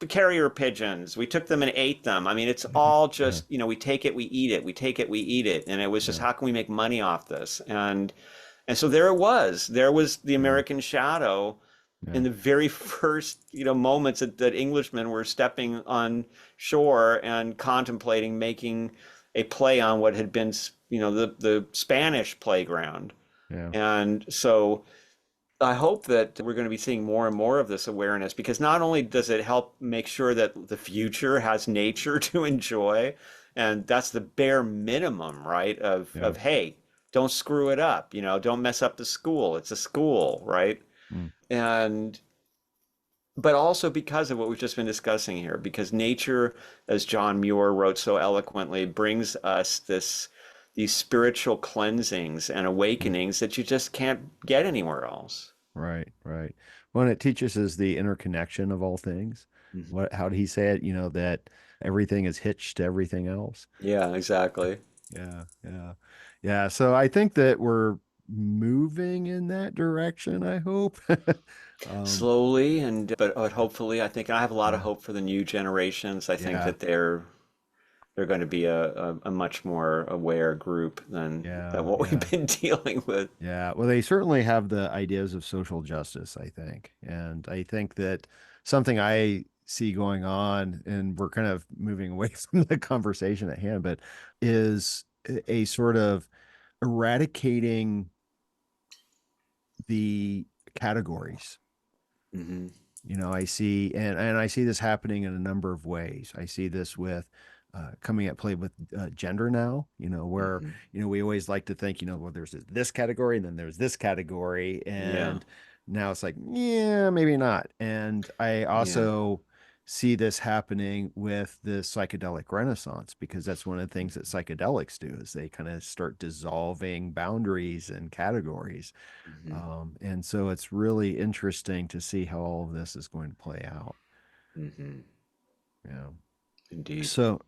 The carrier pigeons, we took them and ate them. I mean, it's all just, we take it, we eat it, we take it, we eat it. And it was just, how can we make money off this? And so there it was. There was the American shadow Yeah. in the very first, moments that Englishmen were stepping on shore and contemplating making a play on what had been, the Spanish playground. Yeah. And so I hope that we're going to be seeing more and more of this awareness, because not only does it help make sure that the future has nature to enjoy, and that's the bare minimum, right? Yeah. Hey, don't screw it up, don't mess up the school. It's a school, right? Mm. And but also because of what we've just been discussing here, because nature, as John Muir wrote so eloquently, brings us these spiritual cleansings and Mm. awakenings that you just can't get anywhere else. Right, right. Well, and it teaches us the interconnection of all things. Mhm. How did he say it? That everything is hitched to everything else. Yeah, exactly. Yeah, yeah, yeah. So I think that we're moving in that direction, I hope. Um, Slowly, but hopefully, I think I have a lot of yeah, hope for the new generations. I think yeah, that they're going to be a much more aware group than yeah, what we've yeah. been dealing with. Yeah, well, they certainly have the ideas of social justice, I think. And I think that something I see going on, and we're kind of moving away from the conversation at hand, but is a sort of eradicating the categories. Hmm. I see, and I see this happening in a number of ways. I see this with coming at play with gender now, where, Hmm. we always like to think, well, there's this category and then there's this category. Yeah, And now it's like, yeah, maybe not. And I yeah. also see this happening with the psychedelic renaissance, because that's one of the things that Hmm. psychedelics do is they kind of start dissolving boundaries and categories. Hmm. And so it's really interesting to see how all of this is going to play out. Hmm. Yeah. Indeed. So,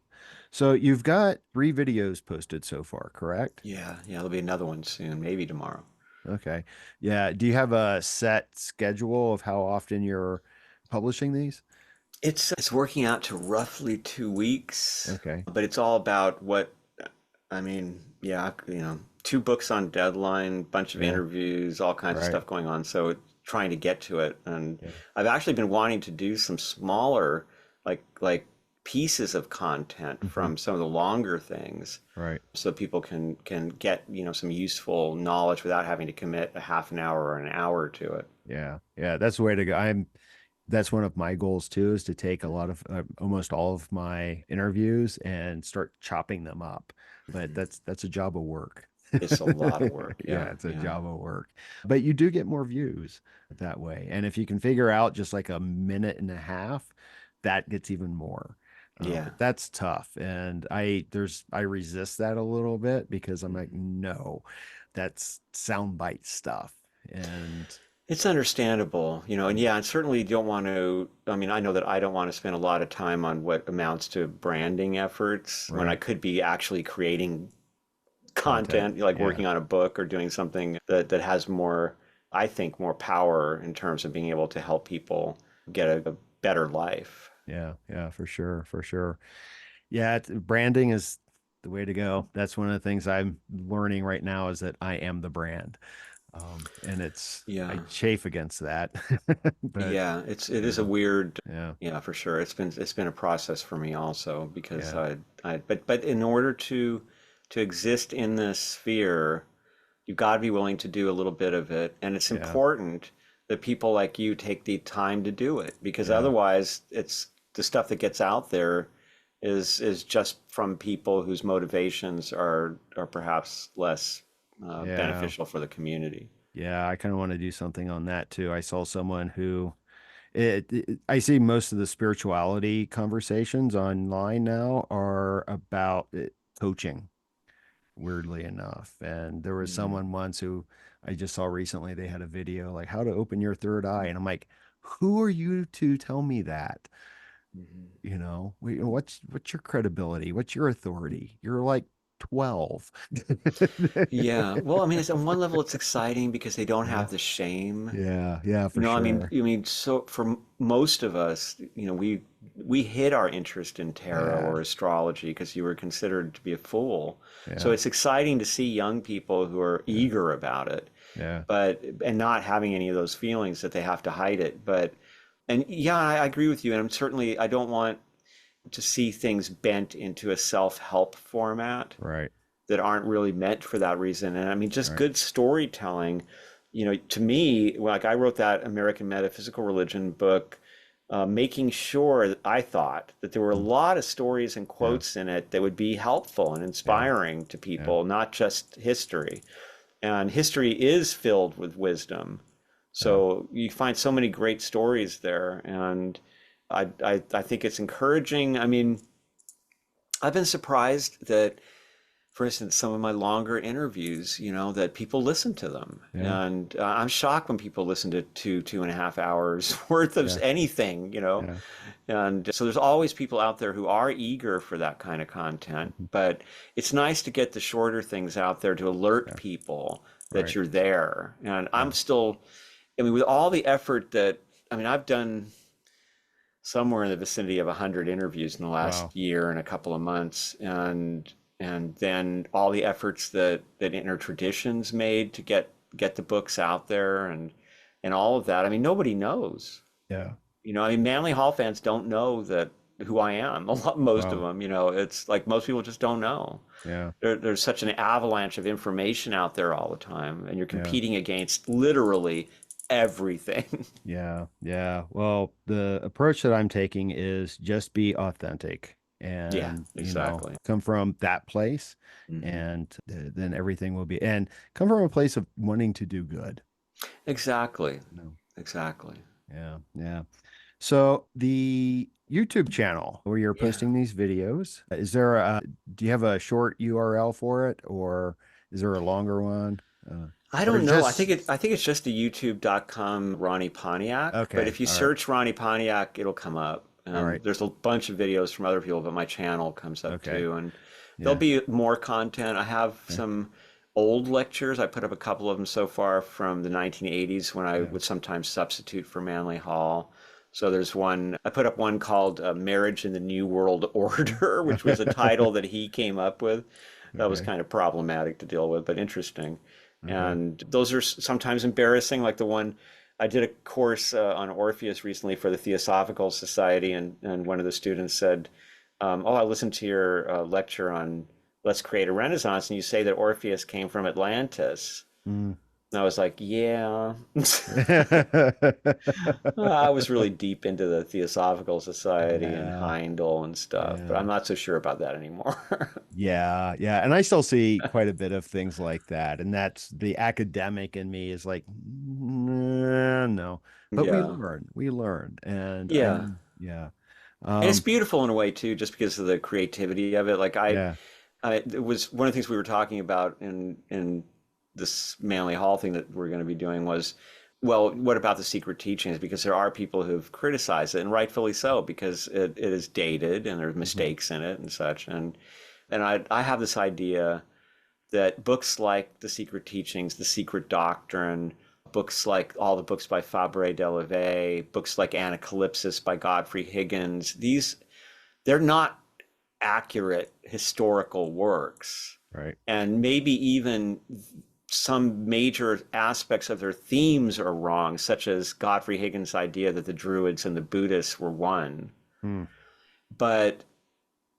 so you've got 3 videos posted so far, correct? Yeah, yeah, there'll be another one soon, maybe tomorrow. Okay. Yeah. Do you have a set schedule of how often you're publishing these? It's working out to roughly 2 weeks, Okay. but it's all about what I mean. Yeah, 2 books on deadline, bunch of Yeah. interviews, all kinds of Right. stuff going on. So trying to get to it, and Yeah. I've actually been wanting to do some smaller, like pieces of content Hmm. from some of the longer things, Right. so people can get some useful knowledge without having to commit a half an hour or an hour to it. Yeah. Yeah. That's the way to go. That's one of my goals too, is to take a lot of almost all of my interviews and start chopping them up. But Mhm. that's a job of work. It's a lot of work. Yeah, Yeah, it's a yeah. job of work. But you do get more views that way. And if you can figure out just like a minute and a half, that gets even more. Yeah. But that's tough. And I resist that a little bit, because I'm like, Mhm. no, that's soundbite stuff. And It's understandable, and yeah, yeah, and certainly don't want to. I mean, I know that I don't want to spend a lot of time on what amounts to branding efforts when I right. could be actually creating Content. content, like Yeah. working on a book or doing something that has more, I think, more power in terms of being able to help people get a better life. Yeah. Yeah, for sure. For sure. Yeah, branding is the way to go. That's one of the things I'm learning right now, is that I am the brand. And I Yeah. chafe against that. But Yeah, it is a yeah, weird, yeah, yeah, for sure. It's been a process for me also, because yeah, but in order to exist in this sphere, you've got to be willing to do a little bit of it, and it's yeah, important that people like you take the time to do it, because yeah, otherwise it's the stuff that gets out there is just from people whose motivations are perhaps less yeah, beneficial for the community. yeah. I kind of want to do something on that too. I saw someone who I see most of the spirituality conversations online now are about coaching, weirdly enough. And there was Mm. someone once who I just saw recently, they had a video like how to open your third eye. And I'm like, who are you to tell me that? Mhm. What's your credibility? What's your authority? You're like 12. Yeah. Well, I mean, it's on one level it's exciting because they don't Yeah. have the shame. Yeah. Yeah, for I sure. mean, so for most of us, we hid our interest in tarot Yeah. or astrology because you were considered to be a fool. So Yeah. it's exciting to see young people who are Yeah. eager about it. Yeah. and not having any of those feelings that they have to hide it. And yeah, I agree with you. And I don't want to see things bent into a self-help format Right. that aren't really meant for that reason. And I mean, just Right. good storytelling, to me, like I wrote that American Metaphysical Religion book, making sure that I thought that there were a Mm. lot of stories and Yeah. quotes in it that would be helpful and Yeah. inspiring to Yeah. people, not just history. And history is filled with wisdom. Yeah. So you find so many great stories there. And I think it's encouraging. I mean, I've been surprised that, for instance, some of my longer interviews, that people listen to them. Yeah. And I'm shocked when people listen to 2.5 hours worth of Yeah. anything. Yeah. And so there's always people out there who are eager for that kind of content. Mhm. But it's nice to get the shorter things out there to alert Yeah. people that Right. you're there. And Yeah. I mean, with all the effort I've done somewhere in the vicinity of 100 interviews in the Wow. last year and a couple of months, and then all the efforts that Inner Traditions made to get the books out there, and all of that. I mean, nobody knows. Yeah. I mean, Manly Hall fans don't know that who I am. Most of Wow. them, it's like most people just don't know. Yeah. There's such an avalanche of information out there all the time, and you're Yeah. competing against literally everything. Yeah. Yeah. Well, the approach that I'm taking is just be authentic Yeah, and, exactly. come from that place, Mhm. and then everything will be, and come from a place of wanting to do good. Exactly. No. Exactly. Yeah. Yeah. So the YouTube channel where you're Yeah. posting these videos, do you have a short URL for it, or is there a longer one? Uh, I or don't know. just, I think it's just the youtube.com Ronnie Pontiac, but okay. if you All right. search Ronnie Pontiac, it'll come up. All right. There's a bunch of videos from other people, but my channel comes up Okay. too. And there'll Yeah. be more content. I have Yeah. some old lectures. I put up a couple of them so far from the 1980s when I Yeah. would sometimes substitute for Manly Hall. So there's one, I put up one called Marriage in the New World Order, which was a title that he came up with. That was Okay. kind of problematic to deal with, but interesting. Okay. And those are sometimes embarrassing, like the one I did a course on Orpheus recently for the Theosophical Society, and one of the students said, "Oh, I listened to your lecture on Let's Create a Renaissance, and you say that Orpheus came from Atlantis." Mm. And I was like, "Yeah." I was really deep into the Theosophical Society and Yeah. Heindel and stuff, but Yeah. I'm not so sure about that anymore. Yeah, yeah. And I still see quite a bit of things like that. And that's the academic in me is like, nah, no. But we Yeah, learn, we learn. And yeah. yeah. And it's Um, beautiful in a way too, just because of the creativity of it. yeah. It was one of the things we were talking about in this Manly Hall thing that we're going to be doing was, well, what about the secret teachings? Because there are people who've criticized it, and rightfully so, because it is dated and there's Mhm. mistakes in it and such. And I have this idea that books like The Secret Teachings, The Secret Doctrine, books like all the books by Fabre Delavet, books like Anacalypsis by Godfrey Higgins, they're not accurate historical works. Right. And maybe even some major aspects of their themes are wrong, such as Godfrey Higgins' idea that the Druids and the Buddhists were one. Hmm. But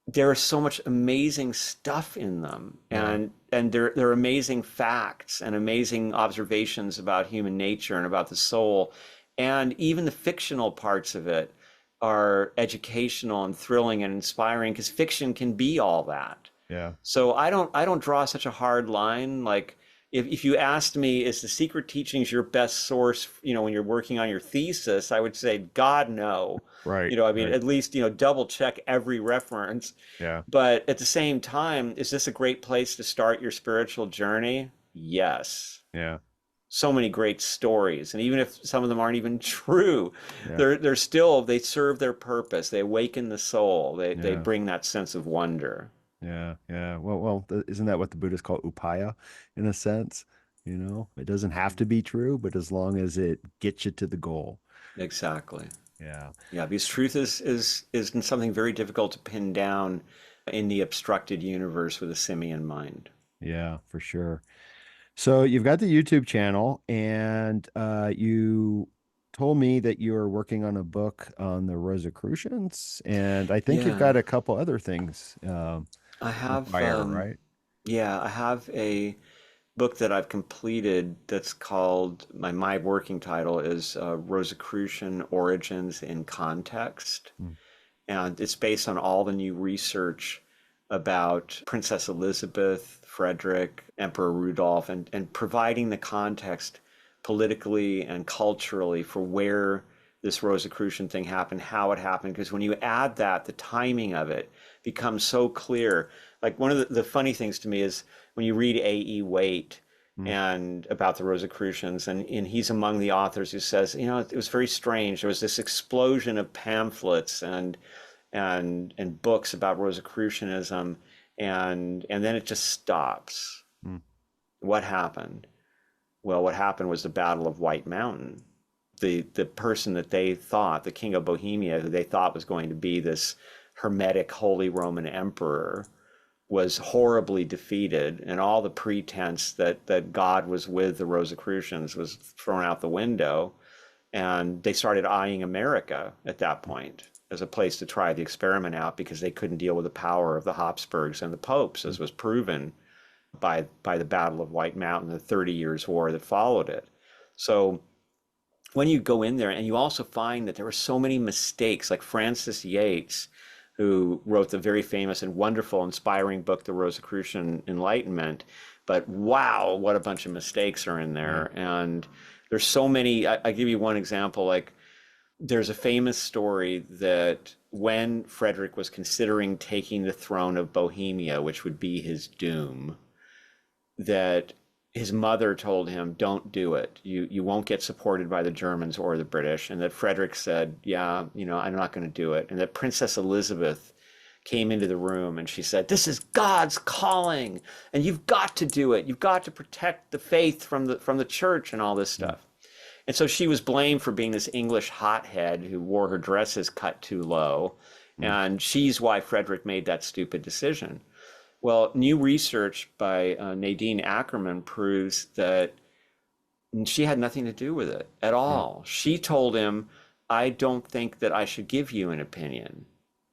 there is so much amazing stuff in them, Yeah. and they're amazing facts and amazing observations about human nature and about the soul, and even the fictional parts of it are educational and thrilling and inspiring because fiction can be all that. Yeah. So I don't draw such a hard line. Like if you asked me, is the Secret Teachings your best source, when you're working on your thesis, I would say, God, no. Right. I mean, Right. at least, double check every reference. Yeah. But at the same time, is this a great place to start your spiritual journey? Yes. Yeah. So many great stories. And even if some of them aren't even true, Yeah. they're still, they serve their purpose. They awaken the soul. They Yeah. bring that sense of wonder. Yeah. Yeah. Well, isn't that what the Buddhists call upaya in a sense? It doesn't have to be true, but as long as it gets you to the goal. Exactly. Yeah. Yeah, because truth is something very difficult to pin down in the obstructed universe with a simian mind. Yeah, for sure. So you've got the YouTube channel, and you told me that you are working on a book on the Rosicrucians, and I think you've Yeah, got a couple other things I in the have fire, right? yeah, I have a book that I've completed that's called my working title is Rosicrucian Origins in Context. Mm, And it's based on all the new research about Princess Elizabeth, Frederick, Emperor Rudolph, and providing the context politically and culturally for where this Rosicrucian thing happened, how it happened. Because when you add that, the timing of it becomes so clear. Like one of the funny things to me is when you read A.E. Waite mm, and about the Rosicrucians, and he's among the authors who says, you know, it was very strange. There was this explosion of pamphlets and books about Rosicrucianism, and then it just stops. mm, What happened? Well, what happened was the Battle of White Mountain. The person that they thought, the King of Bohemia, who they thought was going to be this hermetic Holy Roman Emperor, was horribly defeated, and all the pretense that God was with the Rosicrucians was thrown out the window. And they started eyeing America at that point as a place to try the experiment out because they couldn't deal with the power of the Habsburgs and the popes, mm, as was proven by the Battle of White Mountain, the 30 Years' War that followed it. So when you go in there, and you also find that there were so many mistakes, like Francis Yates, who wrote the very famous and wonderful, inspiring book, The Rosicrucian Enlightenment. But wow, what a bunch of mistakes are in yeah. there. And there's so many. I give you one example. Like there's a famous story that when Frederick was considering taking the throne of Bohemia, which would be his doom, that his mother told him, "Don't do it. You won't get supported by the Germans or the British." And that Frederick said, "Yeah, you know, I'm not going to do it." And that Princess Elizabeth came into the room and she said, "This is God's calling, and you've got to do it. You've got to protect the faith from the church and all this Mm, stuff." And so she was blamed for being this English hothead who wore her dresses cut too low. mm, And she's why Frederick made that stupid decision. Well, new research by Nadine Ackerman proves that she had nothing to do with it at mm, all. She told him, "I don't think that I should give you an opinion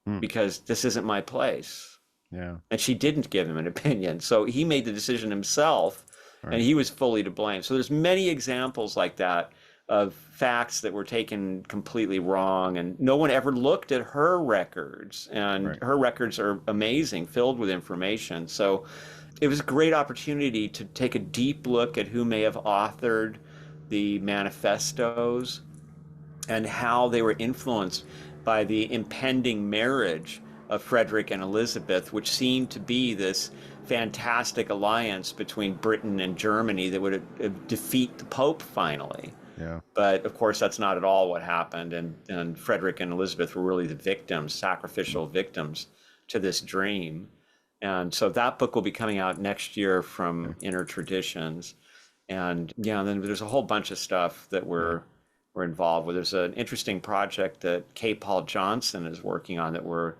mm. because this isn't my place." Yeah. And she didn't give him an opinion. So he made the decision himself, All and right. he was fully to blame. So there's many examples like that of facts that were taken completely wrong, and no one ever looked at her records, and Right. her records are amazing, filled with information. So it was a great opportunity to take a deep look at who may have authored the manifestos and how they were influenced by the impending marriage of Frederick and Elizabeth, which seemed to be this fantastic alliance between Britain and Germany that would defeat the Pope finally. Yeah. But of course, that's not at all what happened. And Frederick and Elizabeth were really the victims, Mm, sacrificial victims to this dream. And so that book will be coming out next year yeah. from Inner Traditions. And yeah, then there's a whole bunch of stuff that Yeah. we're involved with. There's an interesting project that K. Paul Johnson is working on that we're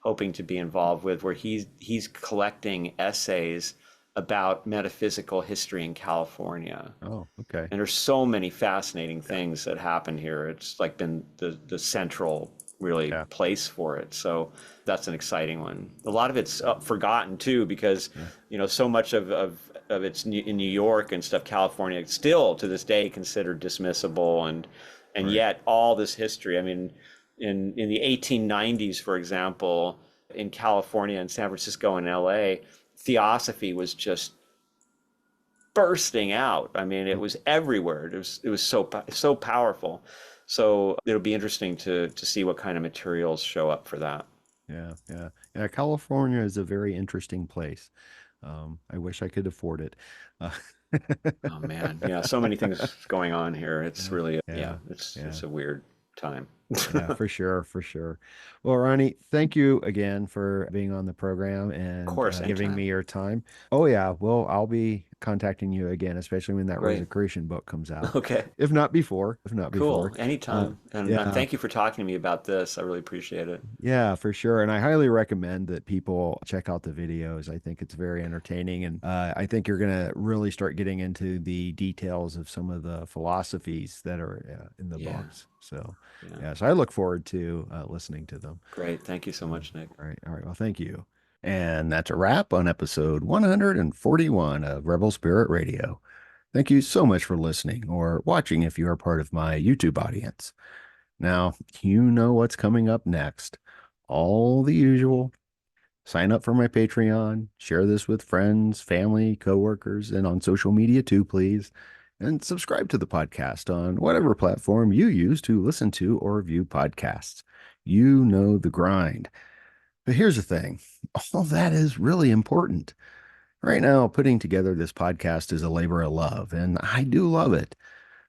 hoping to be involved with, where he's collecting essays about metaphysical history in California. Oh, okay. And there's so many fascinating things that happen here. It's like been the central really Yeah. place for it. So that's an exciting one. A lot of it's forgotten too, because Yeah. you know so much of it's in New York and stuff. California still to this day considered dismissible, and Right. yet all this history. I mean, in the 1890s, for example, in California and San Francisco and LA, theosophy was just bursting out. I mean, it Mm, was everywhere. It was so powerful. So it'll be interesting to see what kind of materials show up for that. yeah. Yeah. Yeah. California is a very interesting place. I wish I could afford it. Uh, Oh man, yeah, so many things going on here. It's yeah. really yeah, Yeah. it's Yeah. it's a weird time. Yeah, for sure, for sure. Well, Ronnie, thank you again for being on the program Of and course, giving me anytime. your time. Oh yeah, well, I'll be contacting you again, especially when that Great. Rosicrucian book comes out. Okay. If not before, if not Cool. before. Anytime. And Yeah. thank you for talking to me about this. I really appreciate it. Yeah, for sure. And I highly recommend that people check out the videos. I think it's very entertaining. And I think you're going to really start getting into the details of some of the philosophies that are in the Yeah. books. So, Yeah. yeah, so I look forward to listening to them. Great. Thank you so much, Nick. All right. All right. Well, thank you. And that's a wrap on episode 141 of Rebel Spirit Radio. Thank you so much for listening or watching if you are part of my YouTube audience. Now, you know what's coming up next. All the usual. Sign up for my Patreon, share this with friends, family, coworkers, and on social media too, please. And subscribe to the podcast on whatever platform you use to listen to or view podcasts. You know the grind. But here's the thing, all that is really important. Right now, putting together this podcast is a labor of love, and I do love it.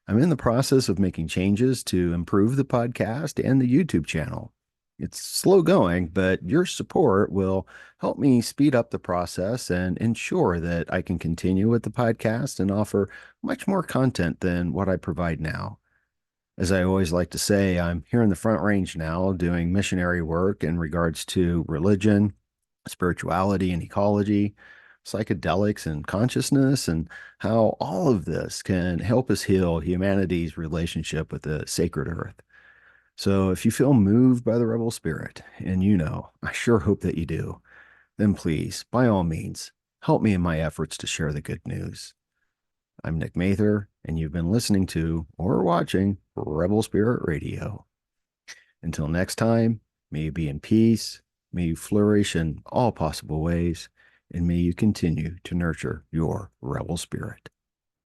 I'm in the process of making changes to improve the podcast and the YouTube channel. It's slow going, but your support will help me speed up the process and ensure that I can continue with the podcast and offer much more content than what I provide now. As I always like to say, I'm here in the Front Range now doing missionary work in regards to religion, spirituality and ecology, psychedelics and consciousness, and how all of this can help us heal humanity's relationship with the sacred earth. So if you feel moved by the rebel spirit, and you know, I sure hope that you do, then please, by all means, help me in my efforts to share the good news. I'm Nick Mather, and you've been listening to or watching Rebel Spirit Radio. Until next time, may you be in peace, may you flourish in all possible ways, and may you continue to nurture your rebel spirit.